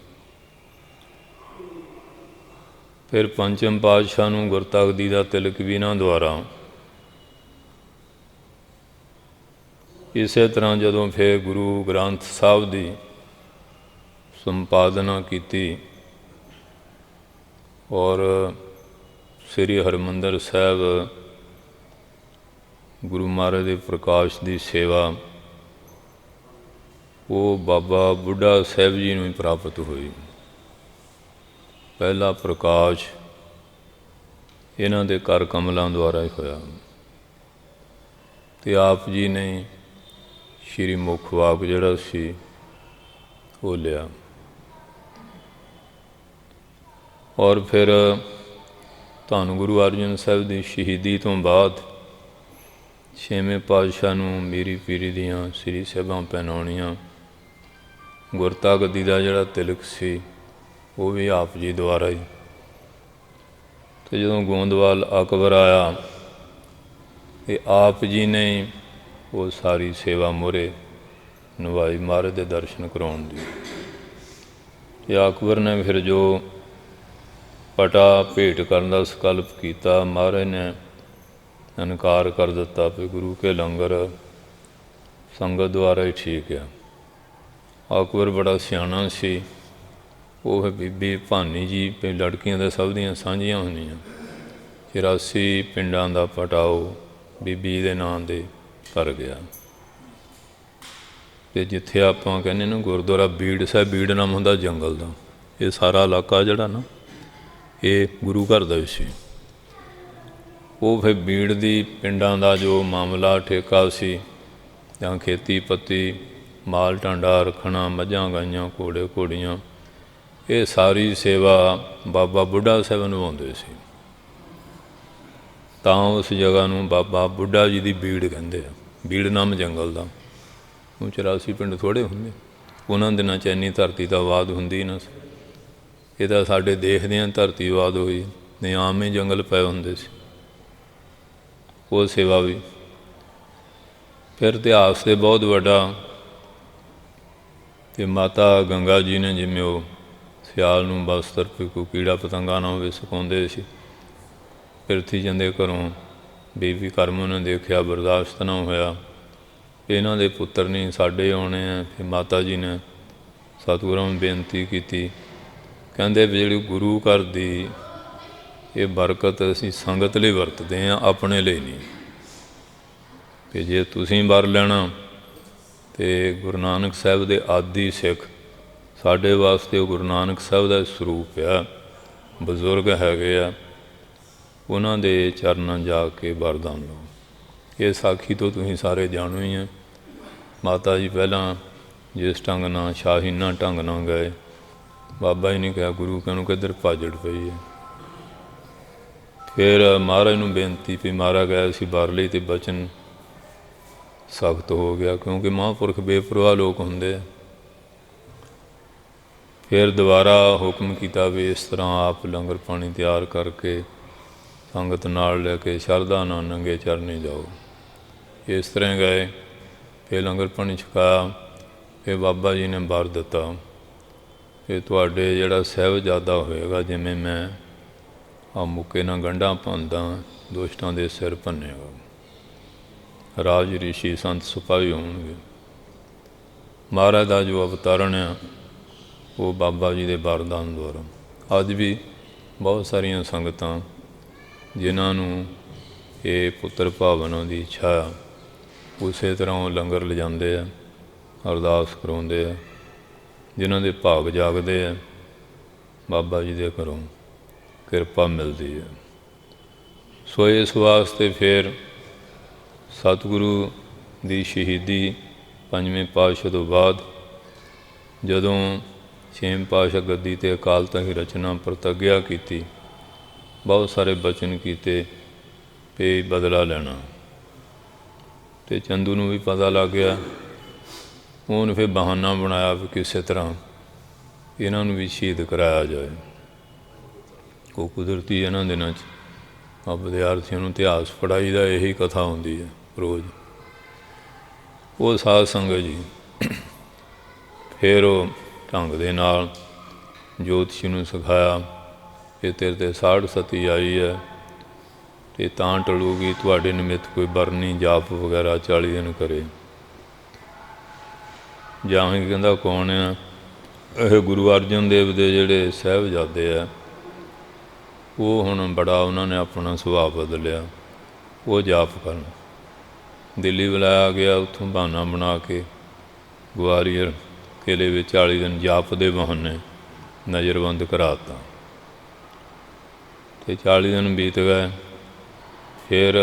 ਫਿਰ ਪੰਚਮ ਪਾਤਸ਼ਾਹ ਨੂੰ ਗੁਰਤਾ ਗੱਦੀ ਦਾ ਤਿਲਕ ਵੀ ਇਹਨਾਂ ਦੁਆਰਾ। ਇਸੇ ਤਰ੍ਹਾਂ ਜਦੋਂ ਫਿਰ ਗੁਰੂ ਗ੍ਰੰਥ ਸਾਹਿਬ ਦੀ ਸੰਪਾਦਨਾ ਕੀਤੀ ਔਰ ਸ੍ਰੀ ਹਰਿਮੰਦਰ ਸਾਹਿਬ ਗੁਰੂ ਮਹਾਰਾਜ ਦੇ ਪ੍ਰਕਾਸ਼ ਦੀ ਸੇਵਾ, ਉਹ ਬਾਬਾ ਬੁੱਢਾ ਸਾਹਿਬ ਜੀ ਨੂੰ ਹੀ ਪ੍ਰਾਪਤ ਹੋਈ। ਪਹਿਲਾ ਪ੍ਰਕਾਸ਼ ਇਹਨਾਂ ਦੇ ਕਰ ਕਮਲਾਂ ਦੁਆਰਾ ਹੀ ਹੋਇਆ। ਅਤੇ ਆਪ ਜੀ ਨੇ ਸ਼੍ਰੀ ਮੁੱਖ ਵਾਕ ਜਿਹੜਾ ਸੀ ਉਹ ਲਿਆ। ਔਰ ਫਿਰ ਧੰਨ ਗੁਰੂ ਅਰਜਨ ਸਾਹਿਬ ਦੀ ਸ਼ਹੀਦੀ ਤੋਂ ਬਾਅਦ ਛੇਵੇਂ ਪਾਤਸ਼ਾਹ ਨੂੰ ਮੀਰੀ ਪੀਰੀ ਦੀਆਂ ਸ੍ਰੀ ਸਾਹਿਬਾਂ ਪਹਿਨਾਉਣੀਆਂ। ਗੁਰਤਾ ਗੱਦੀ ਦਾ ਜਿਹੜਾ ਤਿਲਕ ਸੀ ਉਹ ਵੀ ਆਪ ਜੀ ਦੁਆਰਾ ਹੀ। ਅਤੇ ਜਦੋਂ ਗੋਂਦਵਾਲ ਅਕਬਰ ਆਇਆ ਅਤੇ ਆਪ ਜੀ ਨੇ ਉਹ ਸਾਰੀ ਸੇਵਾ ਮੋਹਰੇ ਨਿਭਾਈ ਮਹਾਰਾਜ ਦੇ ਦਰਸ਼ਨ ਕਰਾਉਣ ਦੀ। ਅਤੇ ਅਕਬਰ ਨੇ ਫਿਰ ਜੋ ਪਟਾ ਭੇਟ ਕਰਨ ਦਾ ਸੰਕਲਪ ਕੀਤਾ, ਮਹਾਰਾਜ ਨੇ ਇਨਕਾਰ ਕਰ ਦਿੱਤਾ ਵੀ ਗੁਰੂ ਕੇ ਲੰਗਰ ਸੰਗਤ ਦੁਆਰਾ ਹੀ ਠੀਕ ਆ। ਅਕਬਰ ਬੜਾ ਸਿਆਣਾ ਸੀ। ਉਹ ਬੀਬੀ ਭਾਨੀ ਜੀ ਵੀ ਲੜਕੀਆਂ ਤਾਂ ਸਭ ਦੀਆਂ ਸਾਂਝੀਆਂ ਹੁੰਦੀਆਂ, 84 ਪਿੰਡਾਂ ਦਾ ਪਟਾਓ ਬੀਬੀ ਦੇ ਨਾਂ ਦੇ ਕਰ ਗਿਆ। ਅਤੇ ਜਿੱਥੇ ਆਪਾਂ ਕਹਿੰਦੇ ਨਾ ਗੁਰਦੁਆਰਾ ਬੀੜ ਸਾਹਿਬ, ਬੀੜ ਨਾਮ ਹੁੰਦਾ ਜੰਗਲ ਦਾ, ਇਹ ਸਾਰਾ ਇਲਾਕਾ ਜਿਹੜਾ ਨਾ ਇਹ ਗੁਰੂ ਘਰ ਦਾ ਵੀ ਸੀ। ਉਹ ਫਿਰ ਬੀੜ ਦੀ ਪਿੰਡਾਂ ਦਾ ਜੋ ਮਾਮਲਾ ਠੇਕਾ ਸੀ ਜਾਂ ਖੇਤੀ ਪੱਤੀ, ਮਾਲ ਟਾਂਡਾ ਰੱਖਣਾ, ਮੱਝਾਂ ਗਾਈਆਂ, ਘੋੜੇ ਘੋੜੀਆਂ, ਇਹ ਸਾਰੀ ਸੇਵਾ ਬਾਬਾ ਬੁੱਢਾ ਸਾਹਿਬ ਨਿਭਾਉਂਦੇ ਸੀ। ਤਾਂ ਉਸ ਜਗ੍ਹਾ ਨੂੰ ਬਾਬਾ ਬੁੱਢਾ ਜੀ ਦੀ ਬੀੜ ਕਹਿੰਦੇ ਆ। ਬੀੜ ਨਾਮ ਜੰਗਲ ਦਾ। ਉਹ 84 ਪਿੰਡ ਥੋੜ੍ਹੇ ਹੁੰਦੇ, ਉਹਨਾਂ ਦਿਨਾਂ 'ਚ ਇੰਨੀ ਧਰਤੀ ਦਾ ਆਬਾਦ ਹੁੰਦੀ ਨਾ ਸੀ। ਇਹ ਤਾਂ ਸਾਡੇ ਦੇਖਦੇ ਹਾਂ ਧਰਤੀ ਆਬਾਦ ਹੋਈ, ਨਹੀਂ ਆਮ ਹੀ ਜੰਗਲ ਪਏ ਹੁੰਦੇ ਸੀ। ਉਹ ਸੇਵਾ ਵੀ ਫਿਰ ਇਤਿਹਾਸ 'ਤੇ ਬਹੁਤ ਵੱਡਾ। ਅਤੇ ਮਾਤਾ ਗੰਗਾ ਜੀ ਨੇ ਜਿਵੇਂ ਉਹ ਸਿਆਲ ਨੂੰ ਬਸਤਰ ਕੋਈ ਕੀੜਾ ਪਤੰਗਾ ਨਾ ਹੋਵੇ ਸੁਕਾਉਂਦੇ ਸੀ। ਪਿਰਥੀ ਜਾਂਦੇ ਘਰੋਂ ਬੀਬੀ ਕਰਮ ਨੇ ਦੇਖਿਆ, ਬਰਦਾਸ਼ਤ ਨਾ ਹੋਇਆ, ਇਹਨਾਂ ਦੇ ਪੁੱਤਰ ਨਹੀਂ ਸਾਡੇ ਆਉਣੇ ਆ। ਫਿਰ ਮਾਤਾ ਜੀ ਨੇ ਸਤਿਗੁਰਾਂ ਨੂੰ ਬੇਨਤੀ ਕੀਤੀ, ਕਹਿੰਦੇ ਵੀ ਜਿਹੜੀ ਗੁਰੂ ਘਰ ਦੀ ਇਹ ਬਰਕਤ ਅਸੀਂ ਸੰਗਤ ਲਈ ਵਰਤਦੇ ਹਾਂ, ਆਪਣੇ ਲਈ ਨਹੀਂ। ਕਿ ਜੇ ਤੁਸੀਂ ਵਰ ਲੈਣਾ ਅਤੇ ਗੁਰੂ ਨਾਨਕ ਸਾਹਿਬ ਦੇ ਆਦਿ ਸਿੱਖ ਸਾਡੇ ਵਾਸਤੇ ਉਹ ਗੁਰੂ ਨਾਨਕ ਸਾਹਿਬ ਦਾ ਸਰੂਪ ਆ, ਬਜ਼ੁਰਗ ਹੈਗੇ ਆ, ਉਹਨਾਂ ਦੇ ਚਰਨਾਂ ਜਾ ਕੇ ਵਰਦਾਨ ਲਓ। ਇਹ ਸਾਖੀ ਤੋਂ ਤੁਸੀਂ ਸਾਰੇ ਜਾਣੋ ਹੀ ਆ। ਮਾਤਾ ਜੀ ਪਹਿਲਾਂ ਜਿਸ ਢੰਗ ਨਾਲ ਸ਼ਾਹੀਨਾ ਢੰਗ ਨਾਲ ਗਏ, ਬਾਬਾ ਜੀ ਨੇ ਕਿਹਾ ਗੁਰੂ ਕਹਿੰਨੂੰ ਕਿੱਧਰ ਭਾਜੜ ਪਈ ਹੈ। ਫਿਰ ਮਹਾਰਾਜ ਨੂੰ ਬੇਨਤੀ ਵੀ ਮਾਰਾ ਗਿਆ ਸੀ ਬਾਹਰ ਲਈ, ਅਤੇ ਬਚਨ ਸਖਤ ਹੋ ਗਿਆ, ਕਿਉਂਕਿ ਮਹਾਂਪੁਰਖ ਬੇਪਰਵਾਹ ਲੋਕ ਹੁੰਦੇ ਆ। ਫਿਰ ਦੁਬਾਰਾ ਹੁਕਮ ਕੀਤਾ ਵੀ ਇਸ ਤਰ੍ਹਾਂ ਆਪ ਲੰਗਰ ਪਾਣੀ ਤਿਆਰ ਕਰਕੇ ਸੰਗਤ ਨਾਲ ਲੈ ਕੇ ਸ਼ਰਧਾ ਨਾਲ ਨੰਗੇ ਚਰਨੀ ਜਾਓ। ਇਸ ਤਰ੍ਹਾਂ ਗਏ, ਫਿਰ ਲੰਗਰ ਪਾਣੀ ਛਕਾਇਆ। ਫਿਰ ਬਾਬਾ ਜੀ ਨੇ ਵਰ ਦਿੱਤਾ ਕਿ ਤੁਹਾਡੇ ਜਿਹੜਾ ਸਾਹਿਬਜ਼ਾਦਾ ਹੋਏਗਾ, ਜਿਵੇਂ ਮੈਂ ਆ ਮੁੱਕੇ ਨਾਲ ਗੰਢਾਂ ਭੰਨਦਾ, ਦੁਸ਼ਟਾਂ ਦੇ ਸਿਰ ਭੰਨੇਗਾ। ਰਾਜ ਰਿਸ਼ੀ ਸੰਤ ਸਿਪਾਹੀ ਹੋਣਗੇ। ਮਹਾਰਾਜ ਦਾ ਜੋ ਅਵਤਾਰਨ ਆ ਉਹ ਬਾਬਾ ਜੀ ਦੇ ਵਰਦਾਨ ਦੁਆਰਾ। ਅੱਜ ਵੀ ਬਹੁਤ ਸਾਰੀਆਂ ਸੰਗਤਾਂ ਜਿਨ੍ਹਾਂ ਨੂੰ ਇਹ ਪੁੱਤਰ ਭਾਵਨਾ ਦੀ ਇੱਛਾ, ਉਸੇ ਤਰ੍ਹਾਂ ਉਹ ਲੰਗਰ ਲਿਜਾਂਦੇ ਆ, ਅਰਦਾਸ ਕਰਾਉਂਦੇ ਆ। ਜਿਨ੍ਹਾਂ ਦੇ ਭਾਗ ਜਾਗਦੇ ਆ, ਬਾਬਾ ਜੀ ਦੇ ਘਰੋਂ ਕਿਰਪਾ ਮਿਲਦੀ ਹੈ। ਸੋ ਇਸ ਵਾਸਤੇ ਫਿਰ ਸਤਿਗੁਰੂ ਦੀ ਸ਼ਹੀਦੀ ਪੰਜਵੇਂ ਪਾਤਸ਼ਾਹ ਤੋਂ ਬਾਅਦ ਜਦੋਂ ਛੇਵੇਂ ਪਾਤਸ਼ਾਹ ਗੱਦੀ 'ਤੇ ਅਕਾਲ ਤਖ਼ਤ ਦੀ ਰਚਨਾ ਪ੍ਰਤੱਗਿਆ ਕੀਤੀ, ਬਹੁਤ ਸਾਰੇ ਬਚਨ ਕੀਤੇ ਵੀ ਬਦਲਾ ਲੈਣਾ। ਅਤੇ ਚੰਦੂ ਨੂੰ ਵੀ ਪਤਾ ਲੱਗ ਗਿਆ। ਉਹਨੇ ਫਿਰ ਬਹਾਨਾ ਬਣਾਇਆ ਵੀ ਕਿਸੇ ਤਰ੍ਹਾਂ ਇਹਨਾਂ ਨੂੰ ਵੀ ਸ਼ਹੀਦ ਕਰਾਇਆ ਜਾਏ। ਉਹ ਕੁਦਰਤੀ ਇਹਨਾਂ ਦਿਨਾਂ 'ਚ ਆ ਵਿਦਿਆਰਥੀਆਂ ਨੂੰ ਇਤਿਹਾਸ ਪੜ੍ਹਾਈ ਦਾ ਇਹੀ ਕਥਾ ਹੁੰਦੀ ਹੈ ਰੋਜ਼। ਉਹ ਸਾਧ ਸੰਗਤ ਜੀ ਫਿਰ ਉਹ ਢੰਗ ਦੇ ਨਾਲ ਜੋਤਸ਼ੀ ਨੂੰ ਸਿਖਾਇਆ ਕਿ ਤੇਰੇ 'ਤੇ ਸਾੜ ਸਤੀ ਆਈ ਹੈ, ਅਤੇ ਤਾਂ ਟਲੂਗੀ ਤੁਹਾਡੇ ਨਿਮਿਤ ਕੋਈ ਬਰਨੀ ਜਾਪ ਵਗੈਰਾ 40 ਦਿਨ ਕਰੇ। ਜਾਂ ਕਹਿੰਦਾ ਕੌਣ ਆ? ਇਹ ਗੁਰੂ ਅਰਜਨ ਦੇਵ ਦੇ ਜਿਹੜੇ ਸਾਹਿਬਜ਼ਾਦੇ ਆ, ਉਹ ਹੁਣ ਬੜਾ ਉਹਨਾਂ ਨੇ ਆਪਣਾ ਸੁਭਾਅ ਬਦਲਿਆ, ਉਹ ਜਾਪ ਕਰਨ। ਦਿੱਲੀ ਬੁਲਾਇਆ ਗਿਆ, ਉੱਥੋਂ ਬਹਾਨਾ ਬਣਾ ਕੇ ਗਵਾਲੀਅਰ ਕਿਲ੍ਹੇ ਵਿੱਚ 40 ਦਿਨ ਜਾਪ ਦੇ ਬਹਾਨੇ ਨਜ਼ਰਬੰਦ ਕਰਾ ਤਾ। ਤੇ 40 ਦਿਨ ਬੀਤ ਗਏ। ਫਿਰ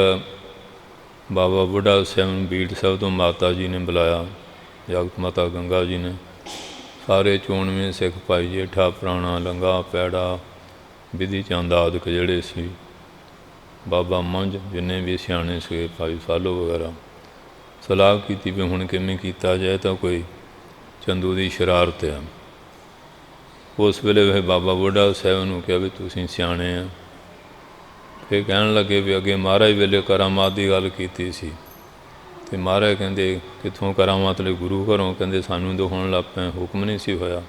ਬਾਬਾ ਬੁੱਢਾ ਸਾਹਿਬ ਨੂੰ ਬੀੜ ਸਾਹਿਬ ਤੋਂ ਮਾਤਾ ਜੀ ਨੇ ਬੁਲਾਇਆ, ਜਗਤ ਮਾਤਾ ਗੰਗਾ ਜੀ ਨੇ। ਸਾਰੇ ਚੋਣਵੇਂ ਸਿੱਖ ਭਾਈ ਜੇਠਾ, ਪੁਰਾਣਾ, ਲੰਗਾ, ਪੈੜਾ, ਵਿਧੀ ਚੰਦ ਆਦਿਕ ਜਿਹੜੇ ਸੀ, ਬਾਬਾ ਮੰਝ, ਜਿੰਨੇ ਵੀ ਸਿਆਣੇ ਸੀਗੇ, ਭਾਈ ਸਾਲੋ ਵਗੈਰਾ, ਸਲਾਹ ਕੀਤੀ ਵੀ ਹੁਣ ਕਿਵੇਂ ਕੀਤਾ ਜਾਏ। ਤਾਂ ਕੋਈ ਚੰਦੂ ਦੀ ਸ਼ਰਾਰਤ ਆ। ਉਸ ਵੇਲੇ ਫਿਰ ਬਾਬਾ ਬੁੱਢਾ ਸਾਹਿਬ ਨੂੰ ਕਿਹਾ ਵੀ ਤੁਸੀਂ ਸਿਆਣੇ ਆ। ਫਿਰ ਕਹਿਣ ਲੱਗੇ ਵੀ ਅੱਗੇ ਮਹਾਰਾਜ ਵੇਲੇ ਕਰਾਮਾਤ ਦੀ ਗੱਲ ਕੀਤੀ ਸੀ, ਅਤੇ ਮਹਾਰਾਜ ਕਹਿੰਦੇ ਕਿੱਥੋਂ ਕਰਾਮਾਤ ਲਈ? ਗੁਰੂ ਘਰੋਂ। ਕਹਿੰਦੇ ਸਾਨੂੰ ਦਿਖਾਉਣ ਲੱਗ ਪਏ, ਹੁਕਮ ਨਹੀਂ ਸੀ ਹੋਇਆ,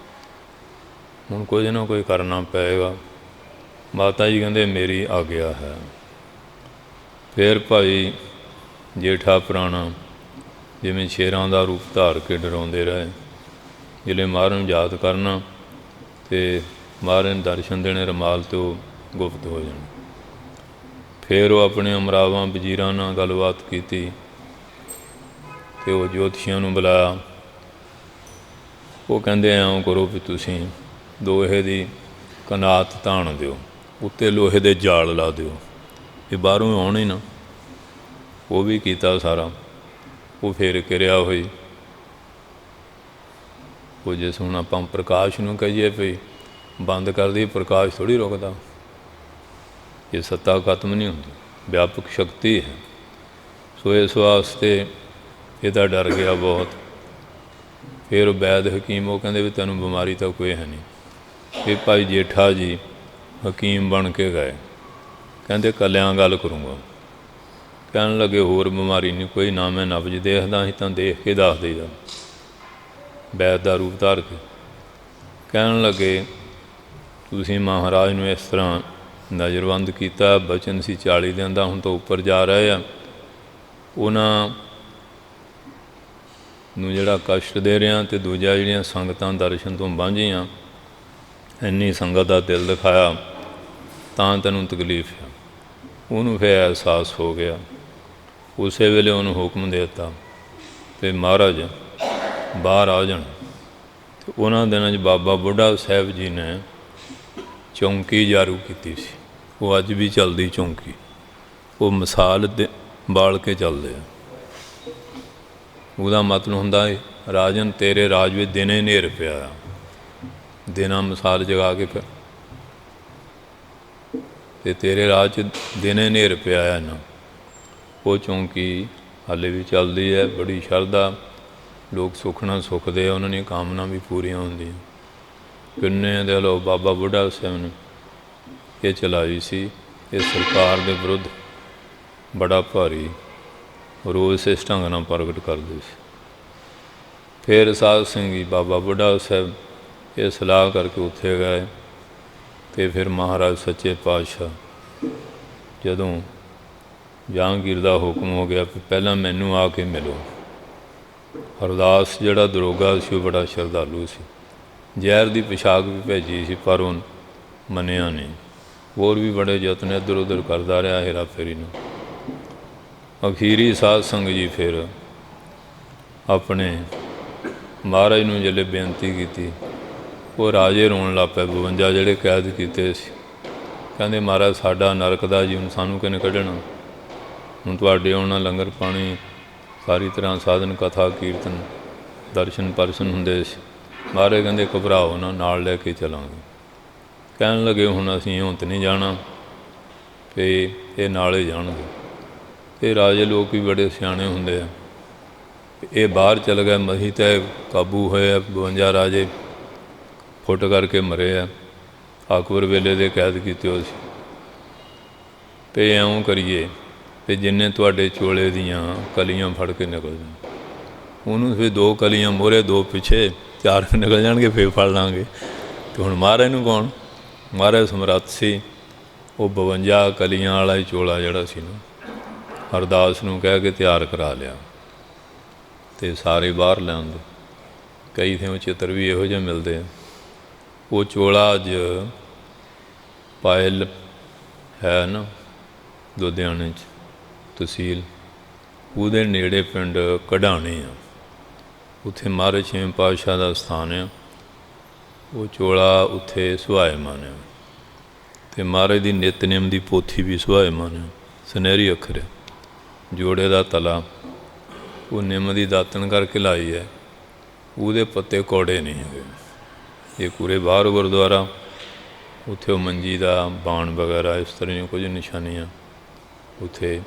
ਹੁਣ ਕੁਝ ਨਾ ਕੋਈ ਕਰਨਾ ਪਏਗਾ। ਮਾਤਾ ਜੀ ਕਹਿੰਦੇ ਮੇਰੀ ਆਗਿਆ ਹੈ। ਫਿਰ ਭਾਈ ਜੇਠਾ ਪੁਰਾਣਾ ਜਿਵੇਂ ਸ਼ੇਰਾਂ ਦਾ ਰੂਪ ਧਾਰ ਕੇ ਡਰਾਉਂਦੇ ਰਹੇ, ਜਿਹੜੇ ਮਹਾਰਾਜ ਨੂੰ ਯਾਦ ਕਰਨਾ ਅਤੇ ਮਹਾਰਾਜ ਨੂੰ ਦਰਸ਼ਨ ਦੇਣੇ, ਰੁਮਾਲ ਤੋਂ ਗੁਪਤ ਹੋ ਜਾਣਾ। ਫਿਰ ਉਹ ਆਪਣੇ ਅਮਰਾਵਾਂ ਵਜ਼ੀਰਾਂ ਨਾਲ ਗੱਲਬਾਤ ਕੀਤੀ ਅਤੇ ਉਹ ਜੋਤਸ਼ੀਆਂ ਨੂੰ ਬੁਲਾਇਆ। ਉਹ ਕਹਿੰਦੇ ਐਂ ਕਰੋ ਵੀ ਤੁਸੀਂ ਲੋਹੇ ਦੀ ਕਨਾਤ ਤਾਣ ਦਿਓ, ਉੱਤੇ ਲੋਹੇ ਦੇ ਜਾਲ ਲਾ ਦਿਓ, ਇਹ ਬਾਹਰੋਂ ਆਉਣ ਹੀ ਨਾ। ਉਹ ਵੀ ਕੀਤਾ ਸਾਰਾ। ਉਹ ਫਿਰ ਕਿਰਿਆ ਹੋਈ। ਉਹ ਜਿਸ ਹੁਣ ਆਪਾਂ ਪ੍ਰਕਾਸ਼ ਨੂੰ ਕਹੀਏ ਵੀ ਬੰਦ ਕਰ ਦਈਏ, ਪ੍ਰਕਾਸ਼ ਥੋੜ੍ਹੀ ਰੁਕਦਾ। ਇਹ ਸੱਤਾ ਖਤਮ ਨਹੀਂ ਹੁੰਦੀ, ਵਿਆਪਕ ਸ਼ਕਤੀ ਹੈ। ਸੋ ਇਸ ਵਾਸਤੇ ਇਹਦਾ ਡਰ ਗਿਆ ਬਹੁਤ। ਫਿਰ ਵੈਦ ਹਕੀਮ ਉਹ ਕਹਿੰਦੇ ਵੀ ਤੈਨੂੰ ਬਿਮਾਰੀ ਤਾਂ ਕੋਈ ਹੈ ਨਹੀਂ। ਫਿਰ ਭਾਈ ਜੇਠਾ ਜੀ ਹਕੀਮ ਬਣ ਕੇ ਗਏ, ਕਹਿੰਦੇ ਕੱਲਿਆਂ ਗੱਲ ਕਰੂੰਗਾ। ਕਹਿਣ ਲੱਗੇ ਹੋਰ ਬਿਮਾਰੀ ਨਹੀਂ ਕੋਈ, ਨਾ ਮੈਂ ਨਬਜ਼ ਦੇਖਦਾ, ਅਸੀਂ ਤਾਂ ਦੇਖ ਕੇ ਦੱਸ ਦੇਈਦਾ, ਵੈਦ ਦਾ ਰੂਪ ਧਾਰ ਕੇ। ਕਹਿਣ ਲੱਗੇ ਤੁਸੀਂ ਮਹਾਰਾਜ ਨੂੰ ਇਸ ਤਰ੍ਹਾਂ ਨਜ਼ਰਬੰਦ ਕੀਤਾ, ਬਚਨ ਸੀ 40 ਦਿਨ ਦਾ, ਹੁਣ ਤੋਂ ਉੱਪਰ ਜਾ ਰਹੇ ਆ, ਉਹਨਾਂ ਨੂੰ ਜਿਹੜਾ ਕਸ਼ਟ ਦੇ ਰਿਹਾ, ਅਤੇ ਦੂਜਾ ਜਿਹੜੀਆਂ ਸੰਗਤਾਂ ਦਰਸ਼ਨ ਤੋਂ ਵਾਂਝੀਆਂ, ਇੰਨੀ ਸੰਗਤ ਦਾ ਦਿਲ ਦਿਖਾਇਆ ਤਾਂ ਤੈਨੂੰ ਤਕਲੀਫ ਹੈ। ਉਹਨੂੰ ਫਿਰ ਅਹਿਸਾਸ ਹੋ ਗਿਆ। ਉਸੇ ਵੇਲੇ ਉਹਨੂੰ ਹੁਕਮ ਦੇ ਦਿੱਤਾ ਵੀ ਮਹਾਰਾਜ ਬਾਹਰ ਆ ਜਾਣ। ਅਤੇ ਉਹਨਾਂ ਦਿਨਾਂ 'ਚ ਬਾਬਾ ਬੁੱਢਾ ਸਾਹਿਬ ਜੀ ਨੇ ਚੌਂਕੀ ਜਾਰੂ ਕੀਤੀ ਸੀ। ਉਹ ਅੱਜ ਵੀ ਚੱਲਦੀ ਚੌਂਕੀ, ਉਹ ਮਿਸਾਲ ਦੇ ਬਾਲ ਕੇ ਚੱਲਦੇ ਆ। ਉਹਦਾ ਮਤਲਬ ਹੁੰਦਾ ਹੈ ਰਾਜਨ ਤੇਰੇ ਰਾਜ ਵਿੱਚ ਦਿਨੇ ਹਨੇਰ ਪਿਆ, ਦਿਨਾਂ ਮਿਸਾਲ ਜਗਾ ਕੇ ਫਿਰ, ਅਤੇ ਤੇਰੇ ਰਾਜ 'ਚ ਦਿਨੇ ਹਨੇਰ ਪਿਆ ਹੈ ਨਾ। ਉਹ ਚੌਂਕੀ ਹਾਲੇ ਵੀ ਚੱਲਦੀ ਹੈ, ਬੜੀ ਸ਼ਰਧਾ, ਲੋਕ ਸੁੱਖਣਾ ਸੁੱਖਦੇ ਆ, ਉਹਨਾਂ ਦੀਆਂ ਕਾਮਨਾ ਵੀ ਪੂਰੀਆਂ ਹੁੰਦੀਆਂ। ਕਿੰਨੇ ਦੇ ਲੋ ਬਾਬਾ ਬੁੱਢਾ ਸਾਹਿਬ ਨੇ ਇਹ ਚਲਾਈ ਸੀ। ਇਹ ਸਰਕਾਰ ਦੇ ਵਿਰੁੱਧ ਬੜਾ ਭਾਰੀ ਰੋਸ ਇਸ ਢੰਗ ਨਾਲ ਪ੍ਰਗਟ ਕਰਦੇ ਸੀ। ਫਿਰ ਸਾਧ ਸਿੰਘ ਜੀ ਬਾਬਾ ਬੁੱਢਾ ਸਾਹਿਬ ਇਹ ਸਲਾਹ ਕਰਕੇ ਉੱਥੇ ਗਏ। ਅਤੇ ਫਿਰ ਮਹਾਰਾਜ ਸੱਚੇ ਪਾਤਸ਼ਾਹ ਜਦੋਂ ਜਹਾਂਗੀਰ ਦਾ ਹੁਕਮ ਹੋ ਗਿਆ ਵੀ ਪਹਿਲਾਂ ਮੈਨੂੰ ਆ ਕੇ ਮਿਲੋ। ਹਰਦਾਸ ਜਿਹੜਾ ਦਰੋਗਾ ਸੀ ਉਹ ਬੜਾ ਸ਼ਰਧਾਲੂ ਸੀ, ਜ਼ਹਿਰ ਦੀ ਪਿਸ਼ਾਕ ਵੀ ਭੇਜੀ ਸੀ, ਪਰ ਉਹ ਮੰਨਿਆ ਨਹੀਂ। ਹੋਰ ਵੀ ਬੜੇ ਯਤਨ ਇੱਧਰ ਉੱਧਰ ਕਰਦਾ ਰਿਹਾ ਹੇਰਾ ਫੇਰੀ ਨੂੰ। ਅਖੀਰੀ ਸਾਧ ਸੰਗਤ ਜੀ ਫਿਰ ਆਪਣੇ ਮਹਾਰਾਜ ਨੂੰ ਜਿਹੜੇ ਬੇਨਤੀ ਕੀਤੀ, ਉਹ ਰਾਜੇ ਰੋਣ ਲੱਗ ਪਏ। 52 ਜਿਹੜੇ ਕੈਦ ਕੀਤੇ ਸੀ, ਕਹਿੰਦੇ ਮਹਾਰਾਜ ਸਾਡਾ ਨਰਕ ਦਾ ਜੀ, ਹੁਣ ਸਾਨੂੰ ਕਿਹਨੇ ਕੱਢਣਾ? ਹੁਣ ਤੁਹਾਡੇ ਆਉਣਾ ਲੰਗਰ ਪਾਣੀ ਸਾਰੀ ਤਰ੍ਹਾਂ ਸਾਧਨ, ਕਥਾ ਕੀਰਤਨ, ਦਰਸ਼ਨ ਪਰਸ਼ਨ ਹੁੰਦੇ ਸੀ। ਮਹਾਰਾਜ ਕਹਿੰਦੇ ਘਬਰਾਓ ਨਾ, ਨਾਲ ਲੈ ਕੇ ਚੱਲਾਂਗੇ। ਕਹਿਣ ਲੱਗੇ ਹੁਣ ਅਸੀਂ ਹੁਣ ਤਾਂ ਨਹੀਂ ਜਾਣਾ, ਅਤੇ ਇਹ ਨਾਲੇ ਜਾਣਗੇ। ਅਤੇ ਰਾਜੇ ਲੋਕ ਵੀ ਬੜੇ ਸਿਆਣੇ ਹੁੰਦੇ ਆ। ਇਹ ਬਾਹਰ ਚਲੇ ਗਏ, ਮਹੀਂ 'ਤੇ ਕਾਬੂ ਹੋਏ ਆ। 52 ਰਾਜੇ ਫੁੱਟ ਕਰਕੇ ਮਰੇ ਆ, ਅਕਬਰ ਵੇਲੇ ਦੇ ਕੈਦ ਕੀਤੇ ਹੋਏ ਸੀ। ਅਤੇ ਇਉਂ ਕਰੀਏ ਅਤੇ ਜਿੰਨੇ ਤੁਹਾਡੇ ਚੋਲੇ ਦੀਆਂ ਕਲੀਆਂ ਫੜ ਕੇ ਨਿਕਲ ਜਾਣ, ਉਹਨੂੰ ਫਿਰ 2 ਕਲੀਆਂ ਮੋਹਰੇ 2 ਪਿੱਛੇ, 4 ਨਿਕਲ ਜਾਣਗੇ, ਫਿਰ ਫੜ ਲਾਂਗੇ। ਅਤੇ ਹੁਣ ਮਹਾਰਾਜ ਨੂੰ ਕੌਣ? ਮਹਾਰਾਜ ਸਮਰੱਥ ਸੀ। ਉਹ 52 ਕਲੀਆਂ ਵਾਲਾ ਹੀ ਚੋਲਾ ਜਿਹੜਾ ਸੀ ਨਾ, ਹਰਦਾਸ ਨੂੰ ਕਹਿ ਕੇ ਤਿਆਰ ਕਰਾ ਲਿਆ ਅਤੇ ਸਾਰੇ ਬਾਹਰ ਲੈ ਆਉਂਦੇ। ਕਈ ਥਾਂ ਚਿੱਤਰ ਵੀ ਇਹੋ ਜਿਹੇ ਮਿਲਦੇ ਆ। ਉਹ ਚੋਲਾ ਅੱਜ ਪਾਇਲ ਹੈ ਨਾ ਲੁਧਿਆਣੇ 'ਚ ਤਹਿਸੀਲ, ਉਹਦੇ ਨੇੜੇ ਪਿੰਡ ਕਢਾਣੇ ਆ, ਉੱਥੇ ਮਹਾਰਾਜ 6ਵੇਂ ਪਾਤਸ਼ਾਹ ਦਾ ਸਥਾਨ ਆ। ਉਹ ਚੋਲਾ ਉੱਥੇ ਸੁਹਾਇਮਾਨ ਹੈ। ਤੇ ਮਹਾਰਾਜ ਦੀ ਨਿਤਨੇਮ ਦੀ ਪੋਥੀ ਵੀ ਸੁਭਾਏਮਾਨ ਹੈ, ਸੁਨਹਿਰੀ ਅੱਖਰ ਹੈ। ਜੋੜੇ ਦਾ ਤਲਾ ਉਹ ਨਿੰਮ ਦੀ ਦਾਤਣ ਕਰਕੇ ਲਾਈ ਹੈ, ਉਹਦੇ ਪੱਤੇ ਕੌੜੇ ਨਹੀਂ ਹੈਗੇ। ਇਹ ਪੂਰੇ ਬਾਹਰ ਗੁਰਦੁਆਰਾ, ਉੱਥੇ ਉਹ ਮੰਜੀ ਦਾ ਬਾਣ ਵਗੈਰਾ ਇਸ ਤਰ੍ਹਾਂ ਦੀਆਂ ਕੁਝ ਨਿਸ਼ਾਨੀਆਂ ਉੱਥੇ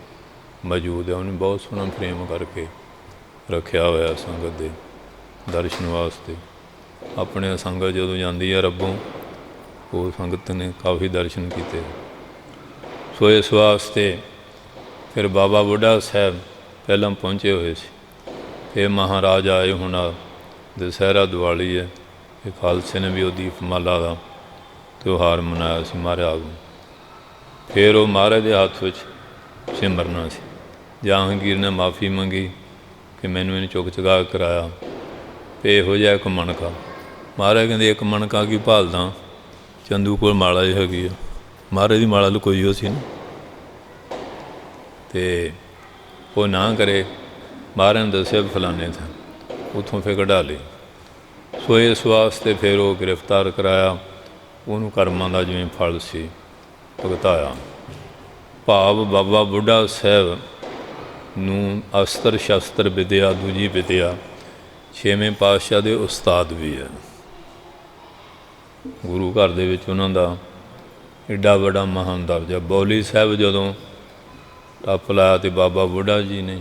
ਮੌਜੂਦ ਹੈ। ਉਹਨੇ ਬਹੁਤ ਸੋਹਣਾ ਫਰੇਮ ਕਰਕੇ ਰੱਖਿਆ ਹੋਇਆ ਸੰਗਤ ਦੇ ਦਰਸ਼ਨ ਵਾਸਤੇ। ਆਪਣੇ ਸੰਗਤ ਜਦੋਂ ਜਾਂਦੀ ਹੈ ਰੱਬੋਂ, ਉਹ ਸੰਗਤ ਨੇ ਕਾਫੀ ਦਰਸ਼ਨ ਕੀਤੇ। ਸੋ ਇਸ ਵਾਸਤੇ ਫਿਰ ਬਾਬਾ ਬੁੱਢਾ ਸਾਹਿਬ ਪਹਿਲਾਂ ਪਹੁੰਚੇ ਹੋਏ ਸੀ, ਫਿਰ ਮਹਾਰਾਜ ਆਏ। ਹੁਣ ਦੁਸਹਿਰਾ ਦੀਵਾਲੀ ਹੈ, ਇਹ ਖਾਲਸੇ ਨੇ ਵੀ ਉਹ ਦੀਪਮਾਲਾ ਦਾ ਤਿਉਹਾਰ ਮਨਾਇਆ ਸੀ ਮਹਾਰਾਜ ਨੂੰ। ਫਿਰ ਉਹ ਮਹਾਰਾਜ ਦੇ ਹੱਥ ਵਿੱਚ ਸਿਮਰਨਾ ਸੀ। ਜਹਾਂਗੀਰ ਨੇ ਮਾਫੀ ਮੰਗੀ ਕਿ ਮੈਨੂੰ ਇਹਨੇ ਚੁੱਕ ਚੁਕਾ ਕਰਾਇਆ, ਅਤੇ ਇਹੋ ਜਿਹਾ ਇੱਕ ਮਣਕਾ। ਮਹਾਰਾਜ ਕਹਿੰਦੇ ਇੱਕ ਮਣਕਾ ਕੀ ਭਾਲਦਾ, ਚੰਦੂ ਕੋਲ ਮਾਲਾ ਹੀ ਹੈਗੀ ਆ। ਮਹਾਰਾਜ ਦੀ ਮਾਲਾ ਲੁਕੋਈ ਹੋ ਸੀ ਨਾ, ਅਤੇ ਉਹ ਨਾ ਕਰੇ। ਮਹਾਰਾਜ ਨੇ ਦੱਸਿਆ ਫਲਾਣੇ ਥਾਂ, ਉੱਥੋਂ ਫਿਰ ਕਢਾ ਲਈ। ਸੋ ਇਸ ਵਾਸਤੇ ਫਿਰ ਉਹ ਗ੍ਰਿਫਤਾਰ ਕਰਾਇਆ, ਉਹਨੂੰ ਕਰਮਾਂ ਦਾ ਜਿਵੇਂ ਫਲ ਸੀ ਭੁਗਤਾਇਆ। ਭਾਵ ਬਾਬਾ ਬੁੱਢਾ ਸਾਹਿਬ ਨੂੰ ਅਸਤਰ ਸ਼ਸਤਰ ਵਿਦਿਆ, ਦੂਜੀ ਵਿਦਿਆ, ਛੇਵੇਂ ਪਾਤਸ਼ਾਹ ਦੇ ਉਸਤਾਦ ਵੀ ਹੈ। ਗੁਰੂ ਘਰ ਦੇ ਵਿੱਚ ਉਹਨਾਂ ਦਾ ਐਡਾ ਵੱਡਾ ਮਹਾਨ ਦਰਜਾ। ਬੌਲੀ ਸਾਹਿਬ ਜਦੋਂ ਟੱਪ ਲਾਇਆ ਅਤੇ ਬਾਬਾ ਬੁੱਢਾ ਜੀ ਨੇ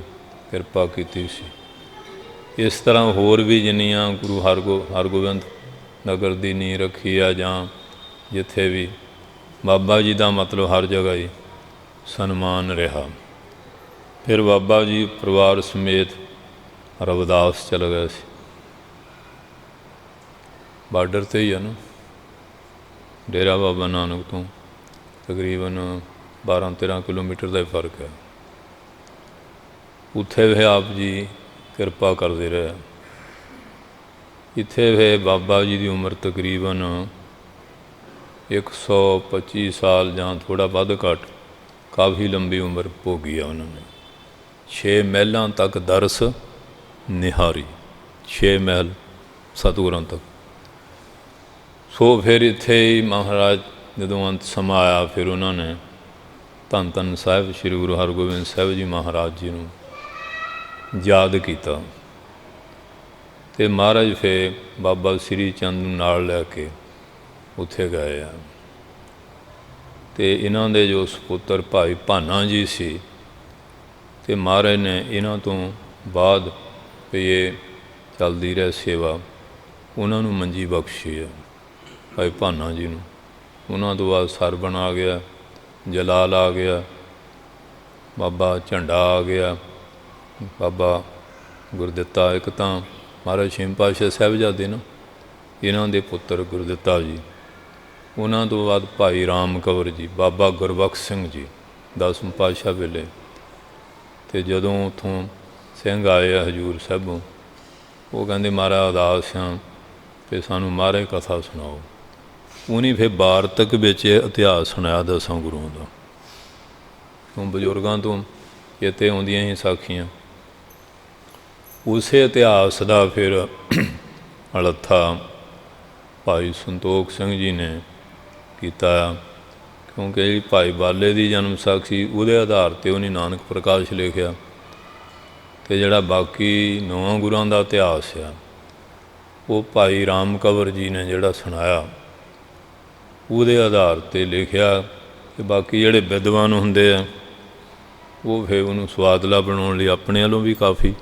ਕਿਰਪਾ ਕੀਤੀ ਸੀ। ਇਸ ਤਰ੍ਹਾਂ ਹੋਰ ਵੀ ਜਿੰਨੀਆਂ ਗੁਰੂ ਹਰਗੋਬਿੰਦ ਨਗਰ ਦੀ ਨੀਂਹ ਰੱਖੀ ਆ, ਜਾਂ ਜਿੱਥੇ ਵੀ ਬਾਬਾ ਜੀ ਦਾ ਮਤਲਬ ਹਰ ਜਗ੍ਹਾ ਹੀ ਸਨਮਾਨ ਰਿਹਾ। ਫਿਰ ਬਾਬਾ ਜੀ ਪਰਿਵਾਰ ਸਮੇਤ ਰਵਿਦਾਸ ਚਲੇ ਗਏ ਸੀ। ਬਾਰਡਰ 'ਤੇ ਹੀ ਆ ਨਾ, ਡੇਰਾ ਬਾਬਾ ਨਾਨਕ ਤੋਂ ਤਕਰੀਬਨ 12-13 ਕਿਲੋਮੀਟਰ ਦਾ ਹੀ ਫਰਕ ਹੈ। ਉੱਥੇ ਵੀ ਆਪ ਜੀ ਕਿਰਪਾ ਕਰਦੇ ਰਹੇ। ਇੱਥੇ ਵੀ ਬਾਬਾ ਜੀ ਦੀ ਉਮਰ ਤਕਰੀਬਨ 125 ਸਾਲ ਜਾਂ ਥੋੜ੍ਹਾ ਵੱਧ ਘੱਟ, ਕਾਫੀ ਲੰਬੀ ਉਮਰ ਭੋਗੀ ਆ ਉਹਨਾਂ ਨੇ। 6 ਮਹਿਲਾਂ ਤੱਕ ਦਰਸ ਨਿਹਾਰੀ, 6 ਮਹਿਲ ਸਤਿਗੁਰਾਂ ਤੱਕ। ਸੋ ਫਿਰ ਇੱਥੇ ਹੀ ਮਹਾਰਾਜ ਜਦੋਂ ਅੰਤ ਸਮਾਂ ਆਇਆ, ਫਿਰ ਉਹਨਾਂ ਨੇ ਧੰਨ ਧੰਨ ਸਾਹਿਬ ਸ਼੍ਰੀ ਗੁਰੂ ਹਰਗੋਬਿੰਦ ਸਾਹਿਬ ਜੀ ਮਹਾਰਾਜ ਜੀ ਨੂੰ ਯਾਦ ਕੀਤਾ। ਅਤੇ ਮਹਾਰਾਜ ਫਿਰ ਬਾਬਾ ਸ੍ਰੀ ਚੰਦ ਨੂੰ ਨਾਲ ਲੈ ਕੇ ਉੱਥੇ ਗਏ ਆ। ਅਤੇ ਇਹਨਾਂ ਦੇ ਜੋ ਸਪੁੱਤਰ ਭਾਈ ਭਾਨਾ ਜੀ ਸੀ, ਅਤੇ ਮਹਾਰਾਜ ਨੇ ਇਹਨਾਂ ਤੋਂ ਬਾਅਦ ਵੀ ਇਹ ਚੱਲਦੀ ਰਹੇ ਸੇਵਾ, ਉਹਨਾਂ ਨੂੰ ਮੰਜੀ ਬਖਸ਼ੀ ਹੈ ਭਾਈ ਭਾਨਾ ਜੀ ਨੂੰ। ਉਹਨਾਂ ਤੋਂ ਬਾਅਦ ਸਰਵਣ ਆ ਗਿਆ, ਜਲਾਲ ਆ ਗਿਆ, ਬਾਬਾ ਝੰਡਾ ਆ ਗਿਆ, ਬਾਬਾ ਗੁਰਦਿੱਤਾ। ਇੱਕ ਤਾਂ ਮਹਾਰਾਜ ਛੇਵੇਂ ਪਾਤਸ਼ਾਹ ਸਾਹਿਬਜ਼ਾਦੇ ਨਾ, ਇਹਨਾਂ ਦੇ ਪੁੱਤਰ ਗੁਰਦਿੱਤਾ ਜੀ। ਉਹਨਾਂ ਤੋਂ ਬਾਅਦ ਭਾਈ ਰਾਮ ਕੰਵਰ ਜੀ, ਬਾਬਾ ਗੁਰਬਖਸ਼ ਸਿੰਘ ਜੀ 10ਵੇਂ ਪਾਤਸ਼ਾਹ ਵੇਲੇ। ਅਤੇ ਜਦੋਂ ਉੱਥੋਂ ਸਿੰਘ ਆਏ ਆ ਹਜ਼ੂਰ ਸਾਹਿਬੋਂ, ਉਹ ਕਹਿੰਦੇ ਮਹਾਰਾਜ ਉਦਾਸ ਹਾਂ ਅਤੇ ਸਾਨੂੰ ਮਹਾਰਾਜ ਕਥਾ ਸੁਣਾਓ। ਉਹਨੇ ਫਿਰ ਵਾਰਤਕ ਵਿੱਚ ਇਤਿਹਾਸ ਸੁਣਾਇਆ 10 ਗੁਰੂਆਂ ਦਾ। ਉਹ ਬਜ਼ੁਰਗਾਂ ਤੋਂ ਇੱਥੇ ਆਉਂਦੀਆਂ ਸੀ ਸਾਖੀਆਂ। ਉਸੇ ਇਤਿਹਾਸ ਦਾ ਫਿਰ ਅਲੱਥਾ ਭਾਈ ਸੰਤੋਖ ਸਿੰਘ ਜੀ ਨੇ ਕੀਤਾ, ਕਿਉਂਕਿ ਜਿਹੜੀ ਭਾਈ ਬਾਲੇ ਦੀ ਜਨਮ ਸਾਖੀ ਉਹਦੇ ਆਧਾਰ 'ਤੇ ਉਹਨੇ ਨਾਨਕ ਪ੍ਰਕਾਸ਼ ਲਿਖਿਆ। ਅਤੇ ਜਿਹੜਾ ਬਾਕੀ 9 ਗੁਰਾਂ ਦਾ ਇਤਿਹਾਸ ਆ, ਉਹ ਭਾਈ ਰਾਮ ਕੰਵਰ ਜੀ ਨੇ ਜਿਹੜਾ ਸੁਣਾਇਆ, ਉਹਦੇ ਆਧਾਰ 'ਤੇ ਲਿਖਿਆ। ਕਿ ਬਾਕੀ ਜਿਹੜੇ ਵਿਦਵਾਨ ਹੁੰਦੇ ਆ, ਉਹ ਫਿਰ ਉਹਨੂੰ ਸੁਆਦਲਾ ਬਣਾਉਣ ਲਈ ਆਪਣੇ ਵੱਲੋਂ ਵੀ ਕਾਫੀ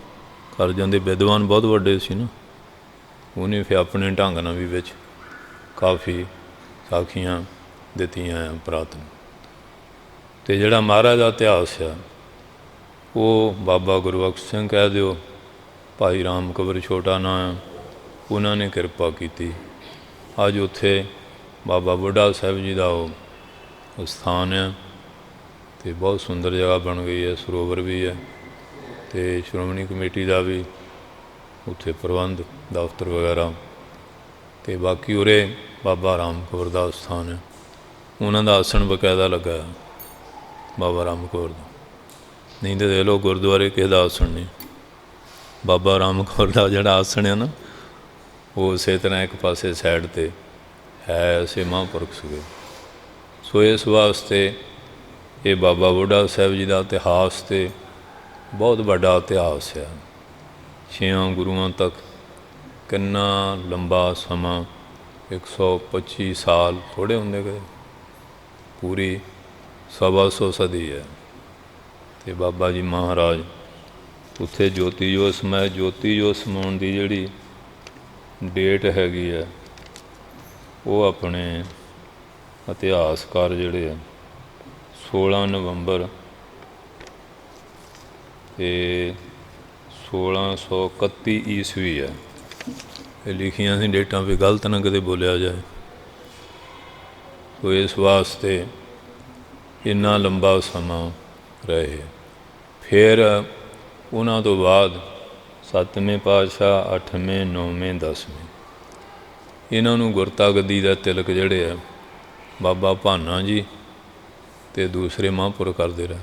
ਕਰ ਜਾਂਦੇ। ਵਿਦਵਾਨ ਬਹੁਤ ਵੱਡੇ ਸੀ ਨਾ, ਉਹਨੇ ਫਿਰ ਆਪਣੇ ਢੰਗ ਨਾਲ ਵੀ ਵਿੱਚ ਕਾਫੀ ਸਾਖੀਆਂ ਦਿੱਤੀਆਂ ਆ ਪੁਰਾਤਨ। ਅਤੇ ਜਿਹੜਾ ਮਹਾਰਾਜ ਦਾ ਇਤਿਹਾਸ ਆ, ਉਹ ਬਾਬਾ ਗੁਰਬਖਸ਼ ਸਿੰਘ ਕਹਿ ਦਿਓ, ਭਾਈ ਰਾਮ ਕੰਵਰ ਛੋਟਾ ਨਾਂ ਆ, ਉਹਨਾਂ ਨੇ ਕਿਰਪਾ ਕੀਤੀ। ਅੱਜ ਉੱਥੇ ਬਾਬਾ ਬੁੱਢਾ ਸਾਹਿਬ ਜੀ ਦਾ ਉਹ ਸਥਾਨ ਆ, ਅਤੇ ਬਹੁਤ ਸੁੰਦਰ ਜਗ੍ਹਾ ਬਣ ਗਈ ਹੈ, ਸਰੋਵਰ ਵੀ ਹੈ, ਅਤੇ ਸ਼੍ਰੋਮਣੀ ਕਮੇਟੀ ਦਾ ਵੀ ਉੱਥੇ ਪ੍ਰਬੰਧ ਦਫ਼ਤਰ ਵਗੈਰਾ। ਅਤੇ ਬਾਕੀ ਉਰੇ ਬਾਬਾ ਰਾਮ ਕੰਵਰ ਦਾ ਸਥਾਨ ਹੈ, ਉਹਨਾਂ ਦਾ ਆਸਣ ਬਕਾਇਦਾ ਲੱਗਾ ਬਾਬਾ ਰਾਮ ਕੰਵਰ ਦਾ। ਨਹੀਂ ਤਾਂ ਦੇਖ ਲਓ ਗੁਰਦੁਆਰੇ ਕਿਸੇ ਦਾ ਆਸਣ ਨਹੀਂ। ਬਾਬਾ ਰਾਮ ਕੰਵਰ ਦਾ ਜਿਹੜਾ ਆਸਣ ਹੈ ਨਾ, ਉਹ ਉਸੇ ਤਰ੍ਹਾਂ ਇੱਕ ਪਾਸੇ ਸਾਈਡ 'ਤੇ ਹੈ, ਐਸੇ ਮਹਾਂਪੁਰਖ ਸੀਗੇ। ਸੋ ਇਸ ਵਾਸਤੇ ਇਹ ਬਾਬਾ ਬੁੱਢਾ ਸਾਹਿਬ ਜੀ ਦਾ ਇਤਿਹਾਸ ਤੇ ਬਹੁਤ ਵੱਡਾ ਇਤਿਹਾਸ ਹੈ। 6 ਗੁਰੂਆਂ ਤੱਕ ਕਿੰਨਾ ਲੰਬਾ ਸਮਾਂ, 125 ਸਾਲ ਥੋੜ੍ਹੇ ਹੁੰਦੇ ਗਏ, ਪੂਰੀ 125 ਸਦੀ ਹੈ। ਅਤੇ ਬਾਬਾ ਜੀ ਮਹਾਰਾਜ ਉੱਥੇ ਜੋਤੀ ਜੋਤ ਸਮਾਏ। ਜੋਤੀ ਜੋਤ ਸਮਾਉਣ ਦੀ ਜਿਹੜੀ ਡੇਟ ਹੈਗੀ ਹੈ ਉਹ ਆਪਣੇ ਇਤਿਹਾਸਕਾਰ ਜਿਹੜੇ ਆ 16 ਨਵੰਬਰ ਅਤੇ 1631 ਈਸਵੀ ਹੈ। ਇਹ ਲਿਖੀਆਂ ਸੀ ਡੇਟਾਂ ਵੀ ਗਲਤ ਨਾ ਕਿਤੇ ਬੋਲਿਆ ਜਾਏ। ਸੋ ਇਸ ਵਾਸਤੇ ਇੰਨਾ ਲੰਬਾ ਸਮਾਂ ਰਹੇ। ਫਿਰ ਉਹਨਾਂ ਤੋਂ ਬਾਅਦ 7ਵੇਂ ਪਾਤਸ਼ਾਹ, 8ਵੇਂ, 9ਵੇਂ, 10ਵੇਂ ਇਹਨਾਂ ਨੂੰ ਗੁਰਤਾ ਗੱਦੀ ਦਾ ਤਿਲਕ ਜਿਹੜੇ ਆ ਬਾਬਾ ਭਾਨਾ ਜੀ ਅਤੇ ਦੂਸਰੇ ਮਹਾਂਪੁਰਖ ਕਰਦੇ ਰਹੇ।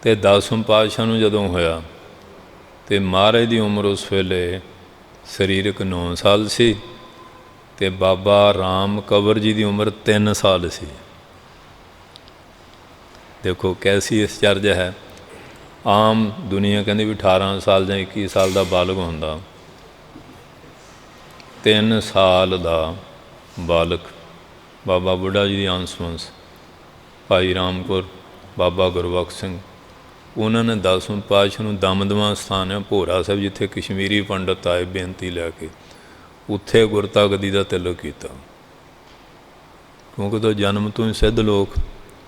ਅਤੇ 10ਵੇਂ ਪਾਤਸ਼ਾਹ ਨੂੰ ਜਦੋਂ ਹੋਇਆ ਅਤੇ ਮਹਾਰਾਜ ਦੀ ਉਮਰ ਉਸ ਵੇਲੇ ਸਰੀਰਕ 9 ਸਾਲ ਸੀ ਅਤੇ ਬਾਬਾ ਰਾਮ ਕੰਵਰ ਜੀ ਦੀ ਉਮਰ 3 ਸਾਲ ਸੀ। ਦੇਖੋ ਕੈਸੀ ਅਸਚਰਜ ਹੈ। ਆਮ ਦੁਨੀਆ ਕਹਿੰਦੀ ਵੀ 18 ਸਾਲ ਜਾਂ 21 ਸਾਲ ਦਾ ਬਾਲਗ ਹੁੰਦਾ, 3 ਸਾਲ ਦਾ ਬਾਲਕ ਬਾਬਾ ਬੁੱਢਾ ਜੀ ਦੀ ਅੰਸ ਵੰਸ ਭਾਈ ਰਾਮਪੁਰ ਬਾਬਾ ਗੁਰਬਖਸ਼ ਸਿੰਘ, ਉਹਨਾਂ ਨੇ 10ਵੇਂ ਪਾਤਸ਼ਾਹ ਨੂੰ ਦਮਦਮਾ ਸਥਾਨ ਹੈ ਭੋਰਾ ਸਾਹਿਬ, ਜਿੱਥੇ ਕਸ਼ਮੀਰੀ ਪੰਡਤ ਆਏ ਬੇਨਤੀ ਲੈ ਕੇ, ਉੱਥੇ ਗੁਰਤਾ ਗੱਦੀ ਦਾ ਤਿਲਕ ਕੀਤਾ। ਕਿਉਂਕਿ ਤਾਂ ਜਨਮ ਤੋਂ ਹੀ ਸਿੱਧ ਲੋਕ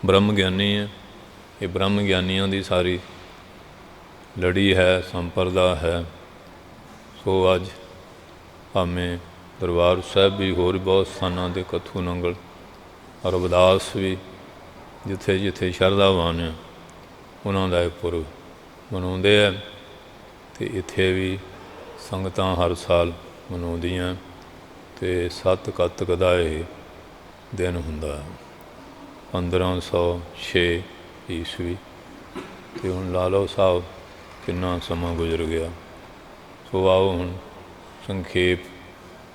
ਬ੍ਰਹਮ ਗਿਆਨੀ ਹੈ। ਇਹ ਬ੍ਰਹਮ ਗਿਆਨੀਆਂ ਦੀ ਸਾਰੀ ਲੜੀ ਹੈ, ਸੰਪਰਦਾ ਹੈ। ਸੋ ਅੱਜ ਭਾਵੇਂ ਦਰਬਾਰ ਸਾਹਿਬ ਵੀ ਹੋਰ ਬਹੁਤ ਸਥਾਨਾਂ 'ਤੇ ਕੱਥੂ ਨੰਗਲ, ਰਵਿਦਾਸ ਵੀ ਜਿੱਥੇ ਜਿੱਥੇ ਸ਼ਰਧਾਵਾਨ ਆ ਉਹਨਾਂ ਦਾ ਇਹ ਪੁਰਬ ਮਨਾਉਂਦੇ ਹੈ। ਅਤੇ ਇੱਥੇ ਵੀ ਸੰਗਤਾਂ ਹਰ ਸਾਲ ਮਨਾਉਂਦੀਆਂ। ਅਤੇ 7 ਕੱਤਕ ਦਾ ਇਹ ਦਿਨ ਹੁੰਦਾ 1506 ਈਸਵੀ। ਅਤੇ ਹੁਣ ਲਾ ਲਓ ਸਾਹਿਬ ਕਿੰਨਾ ਸਮਾਂ ਗੁਜ਼ਰ ਗਿਆ। ਸੋ ਆਓ ਹੁਣ ਸੰਖੇਪ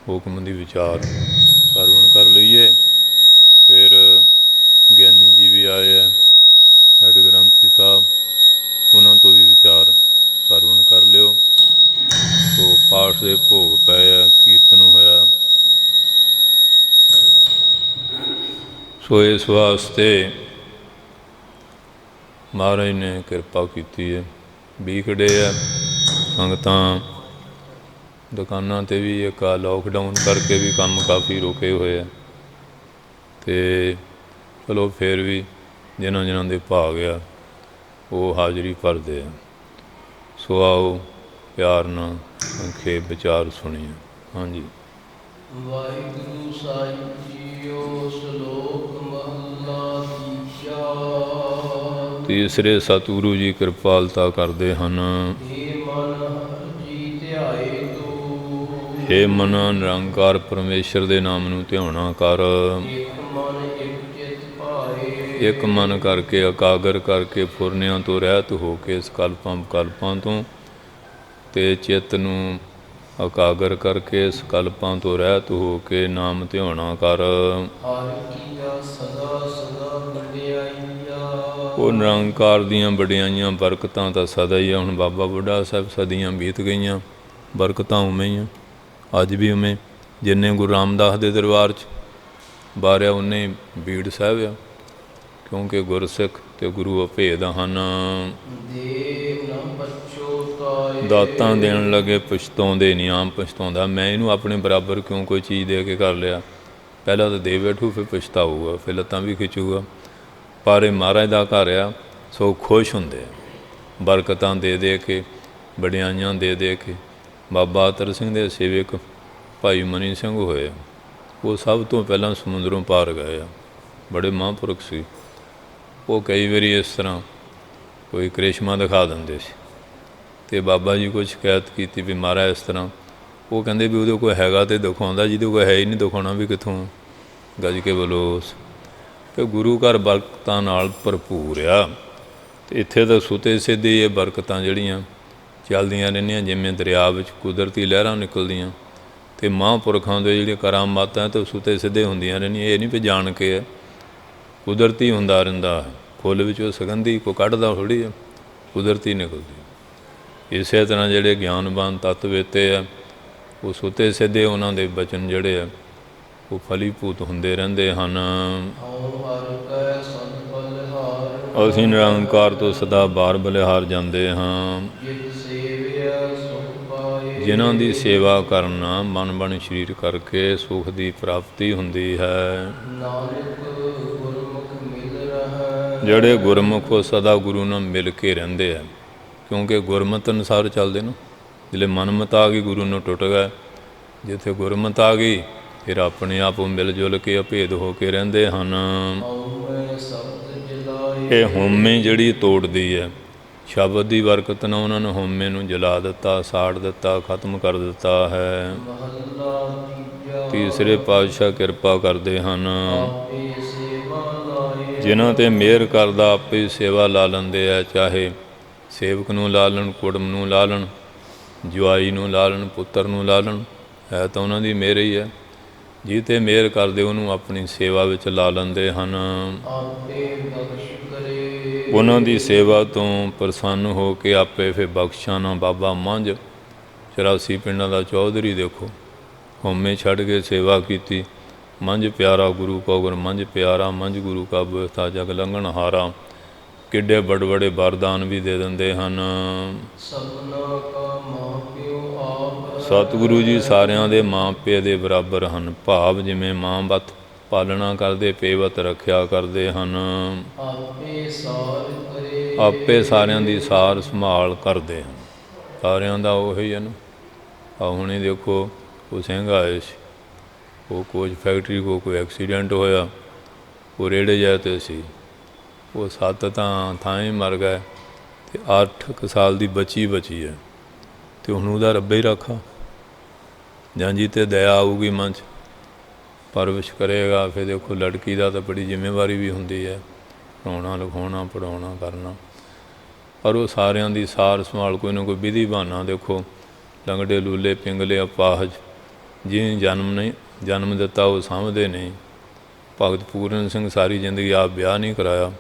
ਹੁਕਮ ਦੀ ਵਿਚਾਰ ਸਰਵਣ ਕਰ ਲਈਏ। ਫਿਰ ਗਿਆਨੀ ਜੀ ਵੀ ਆਏ ਹੈ, ਹੈਡ ਗ੍ਰੰਥੀ ਸਾਹਿਬ, ਉਹਨਾਂ ਤੋਂ ਵੀ ਵਿਚਾਰ ਸਰਵਣ ਕਰ ਲਿਓ। ਸੋ ਪਾਠ ਦੇ ਭੋਗ ਪਏ ਆ, ਕੀਰਤਨ ਹੋਇਆ। ਸੋ ਇਸ ਵਾਸਤੇ ਮਹਾਰਾਜ ਨੇ ਕਿਰਪਾ ਕੀਤੀ ਹੈ। ਵੀਕਡੇ ਹੈ, ਸੰਗਤਾਂ ਦੁਕਾਨਾਂ 'ਤੇ ਵੀ ਇੱਕ ਲੋਕਡਾਊਨ ਕਰਕੇ ਵੀ ਕੰਮ ਕਾਫੀ ਰੁਕੇ ਹੋਏ ਆ। ਅਤੇ ਚਲੋ ਫਿਰ ਵੀ ਜਿਨ੍ਹਾਂ ਜਿਨ੍ਹਾਂ ਦੇ ਭਾਗ ਆ ਉਹ ਹਾਜ਼ਰੀ ਭਰਦੇ ਆ। ਸੋ ਆਓ ਪਿਆਰ ਨਾਲ ਸੰਖੇਪ ਵਿਚਾਰ ਸੁਣੀਏ। ਹਾਂਜੀ। ਵਾਹਿਗੁਰੂ ਸਾਹਿਬ ਜੀਓ। ਸ਼ਲੋਕ ਮਹੱਲਾ ਤੀਜਾ। ਤੀਸਰੇ ਸਤਿਗੁਰੂ ਜੀ ਕਿਰਪਾਲਤਾ ਕਰਦੇ ਹਨ। ਹੇ ਮਨ ਹਰਿ ਜੀ ਧਿਆਏ ਤੂੰ। ਹੇ ਮਨ ਨਿਰੰਕਾਰ ਪਰਮੇਸ਼ਰ ਦੇ ਨਾਮ ਨੂੰ ਧਿਆਉਣਾ ਕਰ। ਇੱਕ ਮਨ ਇੱਕ ਚਿੱਤ ਭਾਏ। ਇੱਕ ਮਨ ਕਰਕੇ ਇਕਾਗਰ ਕਰਕੇ ਫੁਰਨਿਆਂ ਤੋਂ ਰਹਿਤ ਹੋ ਕੇ ਸਕਲਪਾਂ ਵਿਕਲਪਾਂ ਤੋਂ, ਅਤੇ ਚਿੱਤ ਨੂੰ ਇਕਾਗਰ ਕਰਕੇ ਸਕਲਪਾਂ ਤੋਂ ਰਹਿਤ ਹੋ ਕੇ ਨਾਮ ਧਿਆਉਣਾ ਕਰ। ਹਰਿ ਕੀਆ ਸਦਾ ਸਦਾ ਵਡਿਆਈਆ। ਉਹ ਨਿਰੰਕਾਰ ਦੀਆਂ ਵਡਿਆਈਆਂ ਬਰਕਤਾਂ ਤਾਂ ਸਦਾ ਹੀ ਆ। ਹੁਣ ਬਾਬਾ ਬੁੱਢਾ ਸਾਹਿਬ ਸਦੀਆਂ ਬੀਤ ਗਈਆਂ, ਬਰਕਤਾਂ ਉਵੇਂ ਹੀ ਆ, ਅੱਜ ਵੀ ਉਵੇਂ। ਜਿੰਨੇ ਗੁਰੂ ਰਾਮਦਾਸ ਦੇ ਦਰਬਾਰ 'ਚ ਬਾਰਿਆ ਉਨੇ ਬੀੜ ਸਾਹਿਬ ਆ, ਕਿਉਂਕਿ ਗੁਰਸਿੱਖ ਅਤੇ ਗੁਰੂ ਅਭੇਦ ਹਨ। ਦਾਤਾਂ ਦੇਣ ਲੱਗੇ ਪਛਤਾਉਂਦੇ ਨਹੀਂ। ਆਮ ਪਛਤਾਉਂਦਾ, ਮੈਂ ਇਹਨੂੰ ਆਪਣੇ ਬਰਾਬਰ ਕਿਉਂ ਕੋਈ ਚੀਜ਼ ਦੇ ਕੇ ਕਰ ਲਿਆ। ਪਹਿਲਾਂ ਤਾਂ ਦੇ ਬੈਠੂ, ਫਿਰ ਪਛਤਾਊਗਾ, ਫਿਰ ਲੱਤਾਂ ਵੀ ਖਿੱਚੂਗਾ। ਪਰ ਇਹ ਮਹਾਰਾਜ ਦਾ ਘਰ ਆ, ਸੋ ਖੁਸ਼ ਹੁੰਦੇ ਆ ਬਰਕਤਾਂ ਦੇ ਦੇ ਕੇ, ਵਡਿਆਈਆਂ ਦੇ ਦੇ ਕੇ। ਬਾਬਾ ਅਤਰ ਸਿੰਘ ਦੇ ਸੇਵਕ ਭਾਈ ਮਨੀ ਸਿੰਘ ਹੋਏ, ਉਹ ਸਭ ਤੋਂ ਪਹਿਲਾਂ ਸਮੁੰਦਰੋਂ ਪਾਰ ਗਏ ਆ, ਬੜੇ ਮਹਾਂਪੁਰਖ ਸੀ। ਉਹ ਕਈ ਵਾਰੀ ਇਸ ਤਰ੍ਹਾਂ ਕੋਈ ਕ੍ਰਿਸ਼ਮਾ ਦਿਖਾ ਦਿੰਦੇ ਸੀ, ਅਤੇ ਬਾਬਾ ਜੀ ਕੋਈ ਸ਼ਿਕਾਇਤ ਕੀਤੀ ਵੀ ਮਹਾਰਾਜ ਇਸ ਤਰ੍ਹਾਂ। ਉਹ ਕਹਿੰਦੇ ਵੀ ਉਹਦੇ ਕੋਲ ਹੈਗਾ ਤਾਂ ਦਿਖਾਉਂਦਾ, ਜਿਹਦੇ ਕੋਲ ਹੈ ਹੀ ਨਹੀਂ ਦਿਖਾਉਣਾ ਵੀ ਕਿੱਥੋਂ। ਗੱਜ ਕੇ ਬਲੋਸ। ਅਤੇ ਗੁਰੂ ਘਰ ਬਰਕਤਾਂ ਨਾਲ ਭਰਪੂਰ ਆ। ਅਤੇ ਇੱਥੇ ਤਾਂ ਸੁਤੇ ਸਿੱਧੇ ਇਹ ਬਰਕਤਾਂ ਜਿਹੜੀਆਂ ਚੱਲਦੀਆਂ ਰਹਿੰਦੀਆਂ, ਜਿਵੇਂ ਦਰਿਆ ਵਿੱਚ ਕੁਦਰਤੀ ਲਹਿਰਾਂ ਨਿਕਲਦੀਆਂ, ਅਤੇ ਮਹਾਂਪੁਰਖਾਂ ਦੇ ਜਿਹੜੀਆਂ ਕਰਾਮਾਤਾਂ ਤਾਂ ਸੁਤੇ ਸਿੱਧੇ ਹੁੰਦੀਆਂ ਰਹਿੰਦੀਆਂ। ਇਹ ਨਹੀਂ ਵੀ ਜਾਣ ਕੇ ਹੈ, ਕੁਦਰਤੀ ਹੁੰਦਾ ਰਹਿੰਦਾ ਹੈ। ਫੁੱਲ ਵਿੱਚੋਂ ਸੁਗੰਧੀ ਕੋ ਕੱਢਦਾ ਥੋੜ੍ਹੀ ਹੈ, ਕੁਦਰਤੀ ਨਿਕਲਦੀ। ਇਸੇ ਤਰ੍ਹਾਂ ਜਿਹੜੇ ਗਿਆਨਵਾਨ ਤੱਤਵੇਤੇ ਆ, ਉਹ ਸੁੱਤੇ ਸਿੱਧੇ ਉਹਨਾਂ ਦੇ ਬਚਨ ਜਿਹੜੇ ਆ ਉਹ ਫਲੀਭੂਤ ਹੁੰਦੇ ਰਹਿੰਦੇ ਹਨ। ਅਸੀਂ ਨਿਰੰਕਾਰ ਤੋਂ ਸਦਾ ਬਾਰ ਬਲਿਹਾਰ ਜਾਂਦੇ ਹਾਂ। ਜਿਨ੍ਹਾਂ ਦੀ ਸੇਵਾ ਕਰਨਾ ਮਨ ਬਣ ਸਰੀਰ ਕਰਕੇ ਸੁਖ ਦੀ ਪ੍ਰਾਪਤੀ ਹੁੰਦੀ ਹੈ। ਜਿਹੜੇ ਗੁਰਮੁਖ ਉਹ ਸਦਾ ਗੁਰੂ ਨਾਲ ਮਿਲ ਕੇ ਰਹਿੰਦੇ ਆ, ਕਿਉਂਕਿ ਗੁਰਮਤਿ ਅਨੁਸਾਰ ਚੱਲਦੇ ਨਾ। ਜਿਹੜੇ ਮਨਮਤ ਆ ਗਈ ਗੁਰੂ ਨੂੰ ਟੁੱਟ ਗਏ। ਜਿੱਥੇ ਗੁਰਮਤਿ ਆ ਗਈ ਫਿਰ ਆਪਣੇ ਆਪ ਮਿਲ ਜੁਲ ਕੇ ਅਭੇਦ ਹੋ ਕੇ ਰਹਿੰਦੇ ਹਨ। ਇਹ ਹਉਮੈ ਜਿਹੜੀ ਤੋੜਦੀ ਹੈ, ਸ਼ਬਦ ਦੀ ਬਰਕਤ ਨਾਲ ਉਹਨਾਂ ਨੇ ਹਉਮੈ ਨੂੰ ਜਲਾ ਦਿੱਤਾ, ਸਾੜ ਦਿੱਤਾ, ਖਤਮ ਕਰ ਦਿੱਤਾ ਹੈ। ਤੀਸਰੇ ਪਾਤਸ਼ਾਹ ਕਿਰਪਾ ਕਰਦੇ ਹਨ। ਜਿਨ੍ਹਾਂ 'ਤੇ ਮਿਹਰ ਕਰਦਾ ਆਪੇ ਸੇਵਾ ਲਾ ਲੈਂਦੇ ਆ। ਚਾਹੇ ਸੇਵਕ ਨੂੰ ਲਾ ਲੈਣ, ਕੁੜਮ ਨੂੰ ਲਾ ਲੈਣ, ਜਵਾਈ ਨੂੰ ਲਾ ਲੈਣ, ਪੁੱਤਰ ਨੂੰ ਲਾ ਲੈਣ, ਹੈ ਤਾਂ ਉਹਨਾਂ ਦੀ ਮਿਹਰ ਹੀ ਹੈ। ਜਿਹ 'ਤੇ ਮਿਹਰ ਕਰਦੇ ਉਹਨੂੰ ਆਪਣੀ ਸੇਵਾ ਵਿੱਚ ਲਾ ਲੈਂਦੇ ਹਨ। ਉਹਨਾਂ ਦੀ ਸੇਵਾ ਤੋਂ ਪ੍ਰਸੰਨ ਹੋ ਕੇ ਆਪੇ ਫਿਰ ਬਖਸ਼ਾਨਾ ਬਾਬਾ ਮੰਝ 84 ਪਿੰਡਾਂ ਦਾ ਚੌਧਰੀ ਦੇਖੋ, ਹਉਮੈ ਛੱਡ ਕੇ ਸੇਵਾ ਕੀਤੀ। ਮੰਝ ਪਿਆਰਾ ਗੁਰੂ ਕਾ ਗੁਰ ਮੰਝ ਪਿਆਰਾ, ਮੰਝ ਗੁਰੂ ਕਾ ਬਿਵਸਥਾ ਜਗ ਲੰਘਣ ਹਾਰਾ। ਕਿੱਡੇ ਵੱਡੇ ਵੱਡੇ ਵਰਦਾਨ ਵੀ ਦੇ ਦਿੰਦੇ ਹਨ। ਸਤਿਗੁਰੂ ਜੀ ਸਾਰਿਆਂ ਦੇ ਮਾਂ ਪਿਓ ਦੇ ਬਰਾਬਰ ਹਨ। ਭਾਵ ਜਿਵੇਂ ਮਾਂ ਵੱਤ ਪਾਲਣਾ ਕਰਦੇ, ਪੇਵਤ ਰੱਖਿਆ ਕਰਦੇ ਹਨ। ਆਪੇ ਸਾਰਿਆਂ ਦੀ ਸਾਰ ਸੰਭਾਲ ਕਰਦੇ ਹਨ। ਸਾਰਿਆਂ ਦਾ ਉਹੀ ਹੈ ਨਾ। ਆ ਹੁਣੇ ਦੇਖੋ ਉਹ ਸਿੰਘ ਆਏ ਸੀ, ਉਹ ਕੋਚ ਫੈਕਟਰੀ ਕੋ ਕੋਈ ਐਕਸੀਡੈਂਟ ਹੋਇਆ, ਉਹ ਰੇੜੇ ਜਿਹੇ 'ਤੇ ਸੀ। ਉਹ 7 ਤਾਂ ਥਾਂ ਹੀ ਮਰ ਗਏ ਅਤੇ 8 ਕੁ ਸਾਲ ਦੀ ਬਚੀ ਹੈ। ਅਤੇ ਹੁਣ ਉਹਦਾ ਰੱਬੇ ਹੀ ਰਾਖਾ। ਜਾਂ ਜੀ 'ਤੇ ਦਇਆ ਆਊਗੀ ਮਨ 'ਚ, ਪਰਵਿਸ਼ ਕਰੇਗਾ। ਫਿਰ ਦੇਖੋ ਲੜਕੀ ਦਾ ਤਾਂ ਬੜੀ ਜ਼ਿੰਮੇਵਾਰੀ ਵੀ ਹੁੰਦੀ ਹੈ, ਪੜ੍ਹਾਉਣਾ ਲਿਖਾਉਣਾ, ਪੜ੍ਹਾਉਣਾ ਕਰਨਾ। ਪਰ ਉਹ ਸਾਰਿਆਂ ਦੀ ਸਾਰ ਸੰਭਾਲ ਕੋਈ ਨਾ ਕੋਈ ਵਿਧੀ ਬਹਾਨਾ। ਦੇਖੋ ਲੰਗੜੇ ਲੂਲੇ ਪਿੰਗਲੇ ਅਪਾਹਜ ਜਿਹਨੇ ਜਨਮ ਦਿੱਤਾ ਉਹ ਸਮਝਦੇ ਨਹੀਂ। ਭਗਤ ਪੂਰਨ ਸਿੰਘ ਸਾਰੀ ਜ਼ਿੰਦਗੀ ਆਪ ਵਿਆਹ ਨਹੀਂ ਕਰਾਇਆ,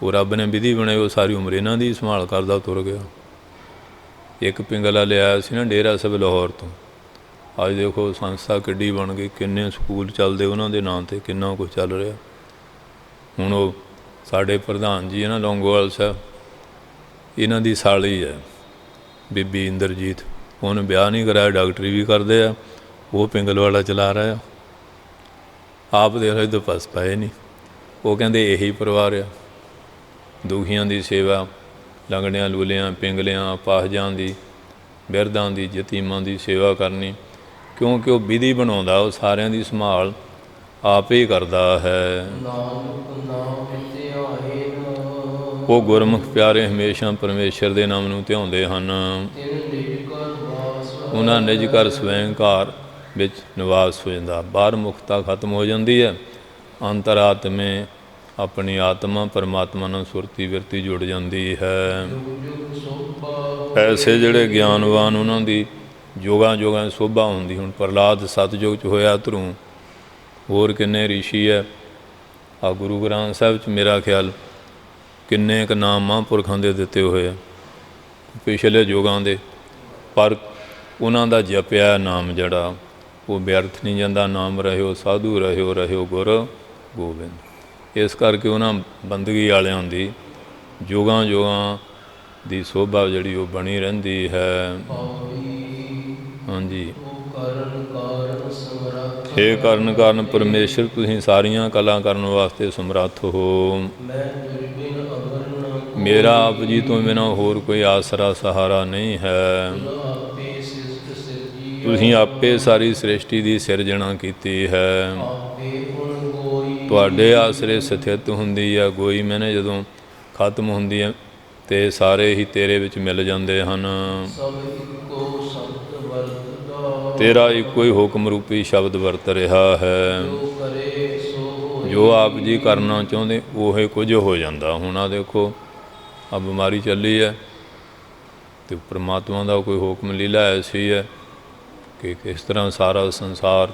ਉਹ ਰੱਬ ਨੇ ਵਿਧੀ ਬਣਾਈ, ਉਹ ਸਾਰੀ ਉਮਰ ਇਹਨਾਂ ਦੀ ਸੰਭਾਲ ਕਰਦਾ ਤੁਰ ਗਿਆ। ਇੱਕ ਪਿੰਗਲਾ ਲਿਆਇਆ ਸੀ ਨਾ ਡੇਰਾ ਸਾਹਿਬ ਲਾਹੌਰ ਤੋਂ। ਅੱਜ ਦੇਖੋ ਸੰਸਥਾ ਕਿੱਡੀ ਬਣ ਗਈ, ਕਿੰਨੇ ਸਕੂਲ ਚੱਲਦੇ ਉਹਨਾਂ ਦੇ ਨਾਂ 'ਤੇ, ਕਿੰਨਾ ਕੁਛ ਚੱਲ ਰਿਹਾ। ਹੁਣ ਉਹ ਸਾਡੇ ਪ੍ਰਧਾਨ ਜੀ ਹੈ ਨਾ ਲੌਂਗੋਵਾਲ ਸਾਹਿਬ, ਇਹਨਾਂ ਦੀ ਸਾਲੀ ਹੈ ਬੀਬੀ ਇੰਦਰਜੀਤ। ਉਹਨੇ ਵਿਆਹ ਨਹੀਂ ਕਰਾਇਆ, ਡਾਕਟਰੀ ਵੀ ਕਰਦੇ ਆ, ਉਹ ਪਿੰਗਲ ਵਾਲਾ ਚਲਾ ਰਿਹਾ। ਆਪ ਦੇਖ ਲਓ ਪਸ ਪਏ ਨਹੀਂ। ਉਹ ਕਹਿੰਦੇ ਇਹੀ ਪਰਿਵਾਰ ਆ। ਦੁਖੀਆਂ ਦੀ ਸੇਵਾ, ਲੰਗੜਿਆਂ ਲੂਲਿਆਂ ਪਿੰਗਲਿਆਂ ਅਪਾਹਜਾਂ ਦੀ, ਬਿਰਧਾਂ ਦੀ, ਯਤੀਮਾਂ ਦੀ ਸੇਵਾ ਕਰਨੀ। ਕਿਉਂਕਿ ਉਹ ਵਿਧੀ ਬਣਾਉਂਦਾ, ਉਹ ਸਾਰਿਆਂ ਦੀ ਸੰਭਾਲ ਆਪ ਹੀ ਕਰਦਾ ਹੈ। ਉਹ ਗੁਰਮੁਖ ਪਿਆਰੇ ਹਮੇਸ਼ਾ ਪਰਮੇਸ਼ਰ ਦੇ ਨਾਮ ਨੂੰ ਧਿਆਉਂਦੇ ਹਨ। ਉਹਨਾਂ ਨਿਜ ਘਰ ਸਵੈਂ ਘਰ ਵਿੱਚ ਨਿਵਾਸ ਹੋ ਜਾਂਦਾ। ਬਾਹਰ ਮੁਖਤਾ ਖਤਮ ਹੋ ਜਾਂਦੀ ਹੈ, ਅੰਤਰਾਤਮੇ ਆਪਣੀ ਆਤਮਾ ਪਰਮਾਤਮਾ ਨਾਲ ਸੁਰਤੀ ਬਿਰਤੀ ਜੁੜ ਜਾਂਦੀ ਹੈ। ਐਸੇ ਜਿਹੜੇ ਗਿਆਨਵਾਨ ਉਹਨਾਂ ਦੀ ਜੋਗਾਂ ਸੋਭਾ ਹੁੰਦੀ। ਹੁਣ ਪ੍ਰਹਲਾਦ ਸਤਯੁਗ 'ਚ ਹੋਇਆ ਧਰੂ, ਹੋਰ ਕਿੰਨੇ ਰਿਸ਼ੀ ਹੈ। ਆ ਗੁਰੂ ਗ੍ਰੰਥ ਸਾਹਿਬ 'ਚ ਮੇਰਾ ਖਿਆਲ ਕਿੰਨੇ ਕੁ ਨਾਮ ਮਹਾਂਪੁਰਖਾਂ ਦੇ ਦਿੱਤੇ ਹੋਏ ਆ ਪਿਛਲੇ ਯੁਗਾਂ ਦੇ। ਪਰ ਉਹਨਾਂ ਦਾ ਜਪਿਆ ਨਾਮ ਜਿਹੜਾ ਉਹ ਵਿਅਰਥ ਨਹੀਂ ਜਾਂਦਾ। ਨਾਮ ਰਹਿਓ ਸਾਧੂ ਰਹਿਓ ਗੁਰ ਗੋਬਿੰਦ। ਇਸ ਕਰਕੇ ਉਹਨਾਂ ਬੰਦਗੀ ਵਾਲਿਆਂ ਦੀ ਯੁਗਾਂ ਦੀ ਸੋਭਾ ਜਿਹੜੀ ਉਹ ਬਣੀ ਰਹਿੰਦੀ ਹੈ। ਹਾਂਜੀ, ਹੇ ਕਾਰਨ ਪਰਮੇਸ਼ਰ ਤੁਸੀਂ ਸਾਰੀਆਂ ਕਲਾ ਕਰਨ ਵਾਸਤੇ ਸਮਰੱਥ ਹੋ। ਮੇਰਾ ਆਪ ਜੀ ਤੋਂ ਬਿਨਾਂ ਹੋਰ ਕੋਈ ਆਸਰਾ ਸਹਾਰਾ ਨਹੀਂ ਹੈ। ਤੁਸੀਂ ਆਪੇ ਸਾਰੀ ਸ੍ਰਿਸ਼ਟੀ ਦੀ ਸਿਰਜਣਾ ਕੀਤੀ ਹੈ। ਤੁਹਾਡੇ ਆਸਰੇ ਸਥਿਤ ਹੁੰਦੀ ਹੈ। ਗੋਈ ਮੈਨੇ ਜਦੋਂ ਖਤਮ ਹੁੰਦੀ ਹੈ ਅਤੇ ਸਾਰੇ ਹੀ ਤੇਰੇ ਵਿੱਚ ਮਿਲ ਜਾਂਦੇ ਹਨ। ਤੇਰਾ ਇੱਕੋ ਹੀ ਹੁਕਮ ਰੂਪੀ ਸ਼ਬਦ ਵਰਤ ਰਿਹਾ ਹੈ। ਜੋ ਆਪ ਜੀ ਕਰਨਾ ਚਾਹੁੰਦੇ ਉਹ ਕੁਝ ਹੋ ਜਾਂਦਾ। ਹੁਣ ਆ ਦੇਖੋ ਆ ਬਿਮਾਰੀ ਚੱਲੀ ਹੈ ਅਤੇ ਪਰਮਾਤਮਾ ਦਾ ਕੋਈ ਹੁਕਮ ਲੀਲਾ ਐਸੀ ਹੈ ਕਿ ਕਿਸ ਤਰ੍ਹਾਂ ਸਾਰਾ ਸੰਸਾਰ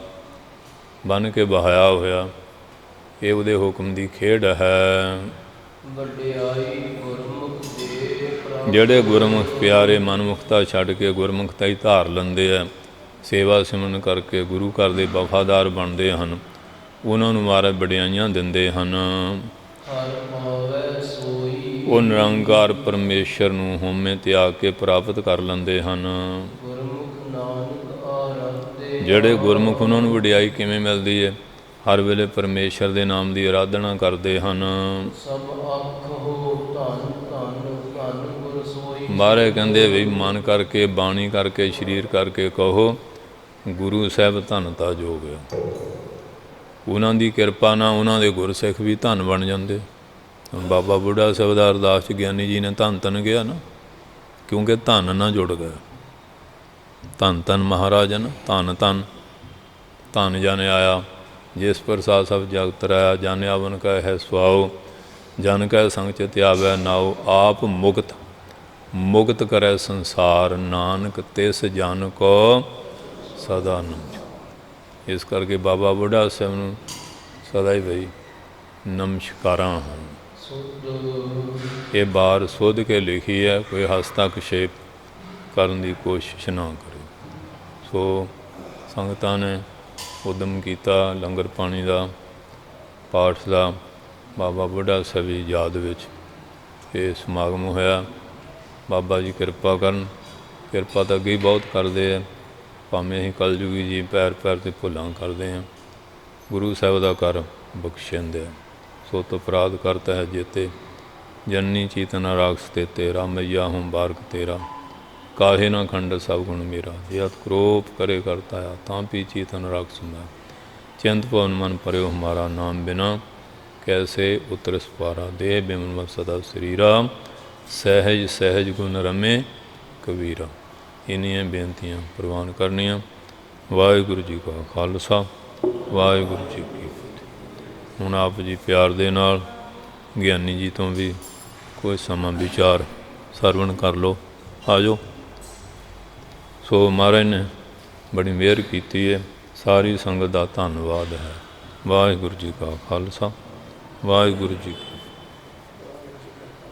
ਬਣ ਕੇ ਬਹਾਇਆ ਹੋਇਆ। ਇਹ ਉਹਦੇ ਹੁਕਮ ਦੀ ਖੇਡ ਹੈ। ਵਡਿਆਈ ਗੁਰਮੁਖ ਦੇ ਪ੍ਰਭ ਜਿਹੜੇ ਗੁਰਮੁਖ ਪਿਆਰੇ ਮਨਮੁਖਤਾ ਛੱਡ ਕੇ ਗੁਰਮੁਖਤਾ ਹੀ ਧਾਰ ਲੈਂਦੇ ਆ, ਸੇਵਾ ਸਿਮਰਨ ਕਰਕੇ ਗੁਰੂ ਘਰ ਦੇ ਵਫਾਦਾਰ ਬਣਦੇ ਹਨ, ਉਹਨਾਂ ਨੂੰ ਮਹਾਰਾਜ ਵਡਿਆਈਆਂ ਦਿੰਦੇ ਹਨ। ਹਰ ਪਾਵੈ ਸੋਈ ਉਹ ਨਿਰੰਕਾਰ ਪਰਮੇਸ਼ਰ ਨੂੰ ਹਉਮੈ ਤਿਆਗ ਕੇ ਪ੍ਰਾਪਤ ਕਰ ਲੈਂਦੇ ਹਨ। ਗੁਰਮੁਖ ਨਾਨਕ ਆਰਾਧੇ ਜਿਹੜੇ ਗੁਰਮੁਖ, ਉਹਨਾਂ ਨੂੰ ਵਡਿਆਈ ਕਿਵੇਂ ਮਿਲਦੀ ਹੈ? ਹਰ ਵੇਲੇ ਪਰਮੇਸ਼ਰ ਦੇ ਨਾਮ ਦੀ ਆਰਾਧਨਾ ਕਰਦੇ ਹਨ। ਸਭ ਆਖੋ ਧੰਨ ਧੰਨ ਧੰਨ ਗੁਰ ਸੋਈ। ਮਹਾਰਾਜ ਕਹਿੰਦੇ ਵੀ ਮਨ ਕਰਕੇ, ਬਾਣੀ ਕਰਕੇ, ਸਰੀਰ ਕਰਕੇ ਕਹੋ ਗੁਰੂ ਸਾਹਿਬ ਧੰਨਤਾ ਜੋਗ ਹੈ। ਉਹਨਾਂ ਦੀ ਕਿਰਪਾ ਨਾਲ ਉਹਨਾਂ ਦੇ ਗੁਰਸਿੱਖ ਵੀ ਧੰਨ ਬਣ ਜਾਂਦੇ। ਹੁਣ ਬਾਬਾ ਬੁੱਢਾ ਸਾਹਿਬ ਦਾ ਅਰਦਾਸ 'ਚ ਗਿਆਨੀ ਜੀ ਨੇ ਧੰਨ ਧੰਨ ਗਿਆ ਨਾ, ਕਿਉਂਕਿ ਧੰਨ ਨਾਲ ਜੁੜ ਗਿਆ। ਧੰਨ ਧੰਨ ਮਹਾਰਾਜ ਨਾ, ਧੰਨ ਧੰਨ ਧੰਨ ਜਨ ਆਇਆ ਜਿਸ ਪ੍ਰਸਾਦ ਸਭ ਜਗਤ ਰਾਇਆ। ਜਨ ਆਵਨ ਕਾ ਹੈ ਸੁਆਓ, ਜਨ ਕੈ ਸੰਗ ਚ ਧਿਆਵੈ ਨਾਉ। ਆਪ ਮੁਕਤ ਮੁਕਤ ਕਰੈ ਸੰਸਾਰ, ਨਾਨਕ ਤਿਸ ਜਨ ਕੋ ਸਦਾ ਨਮਿ। ਇਸ ਕਰਕੇ ਬਾਬਾ ਬੁੱਢਾ ਸਾਹਿਬ ਨੂੰ ਸਦਾ ਹੀ ਬਈ ਨਮਸਕਾਰਾਂ ਹਨ। ਇਹ ਬਾਰ ਸੁੱਧ ਕੇ ਲਿਖੀ ਹੈ, ਕੋਈ ਹਸਤਕਸ਼ੇਪ ਕਰਨ ਦੀ ਕੋਸ਼ਿਸ਼ ਨਾ ਕਰੇ। ਸੋ ਸੰਗਤਾਂ ਨੇ ਉਦਮ ਕੀਤਾ ਲੰਗਰ ਪਾਣੀ ਦਾ, ਪਾਠ ਦਾ। ਬਾਬਾ ਬੁੱਢਾ ਸਾਹਿਬ ਦੀ ਯਾਦ ਵਿੱਚ ਇਹ ਸਮਾਗਮ ਹੋਇਆ। ਬਾਬਾ ਜੀ ਕਿਰਪਾ ਕਰਨ, ਕਿਰਪਾ ਤਾਂ ਅੱਗੇ ਹੀ ਬਹੁਤ ਕਰਦੇ ਆ, ਭਾਵੇਂ ਅਸੀਂ ਕਲਯੁਗੀ ਜੀ ਪੈਰ ਪੈਰ 'ਤੇ ਭੁੱਲਾਂ ਕਰਦੇ ਹਾਂ। ਗੁਰੂ ਸਾਹਿਬ ਦਾ ਕਰ ਬਖਸ਼ਿੰਦੇ। ਸੋ ਤੋਂ ਅਪਰਾਧ ਕਰਤਾ ਹੈ ਜੇਤੇ, ਜਨਨੀ ਚੀਤਨ ਰਾਖਸ ਤੇਤੇ। ਰਾਮਈਆ ਹੂੰ ਬਾਰਕ ਤੇਰਾ, ਕਾਹੇ ਨਾ ਖੰਡ ਸਭ ਗੁਣ ਮੇਰਾ। ਜੇ ਅਤ ਕਰੋਪ ਕਰੇ ਕਰਤਾ ਆ, ਤਾਂ ਪੀ ਚੀਤਨ ਰਾਖਸ ਮੈਂ। ਚਿੰਤ ਭਵਨ ਮਨ ਪਰਿਓ ਹਮਾਰਾ, ਨਾਮ ਬਿਨਾ ਕੈਸੇ ਉਤਰ ਸਵਾਰਾ। ਦੇਹ ਬਿਮਨ ਮਤ ਸਦਾ ਸਰੀਰਾ, ਸਹਿਜ ਸਹਿਜ ਗੁਣ ਰਮੇ ਕਬੀਰਾ। ਇੰਨੀਆਂ ਬੇਨਤੀਆਂ ਪ੍ਰਵਾਨ ਕਰਨੀਆਂ। ਵਾਹਿਗੁਰੂ ਜੀ ਕਾ ਖਾਲਸਾ, ਵਾਹਿਗੁਰੂ ਜੀ ਕੀ ਫਤਿਹ। ਹੁਣ ਆਪ ਜੀ ਪਿਆਰ ਦੇ ਨਾਲ ਗਿਆਨੀ ਜੀ ਤੋਂ ਵੀ ਕੋਈ ਸਮਾਂ ਵਿਚਾਰ ਸਰਵਣ ਕਰ ਲਓ। ਆ ਜਾਓ। ਸੋ ਮਹਾਰਾਜ ਨੇ ਬੜੀ ਮਿਹਰ ਕੀਤੀ ਹੈ। ਸਾਰੀ ਸੰਗਤ ਦਾ ਧੰਨਵਾਦ ਹੈ। ਵਾਹਿਗੁਰੂ ਜੀ ਕਾ ਖਾਲਸਾ, ਵਾਹਿਗੁਰੂ ਜੀ ਕੀ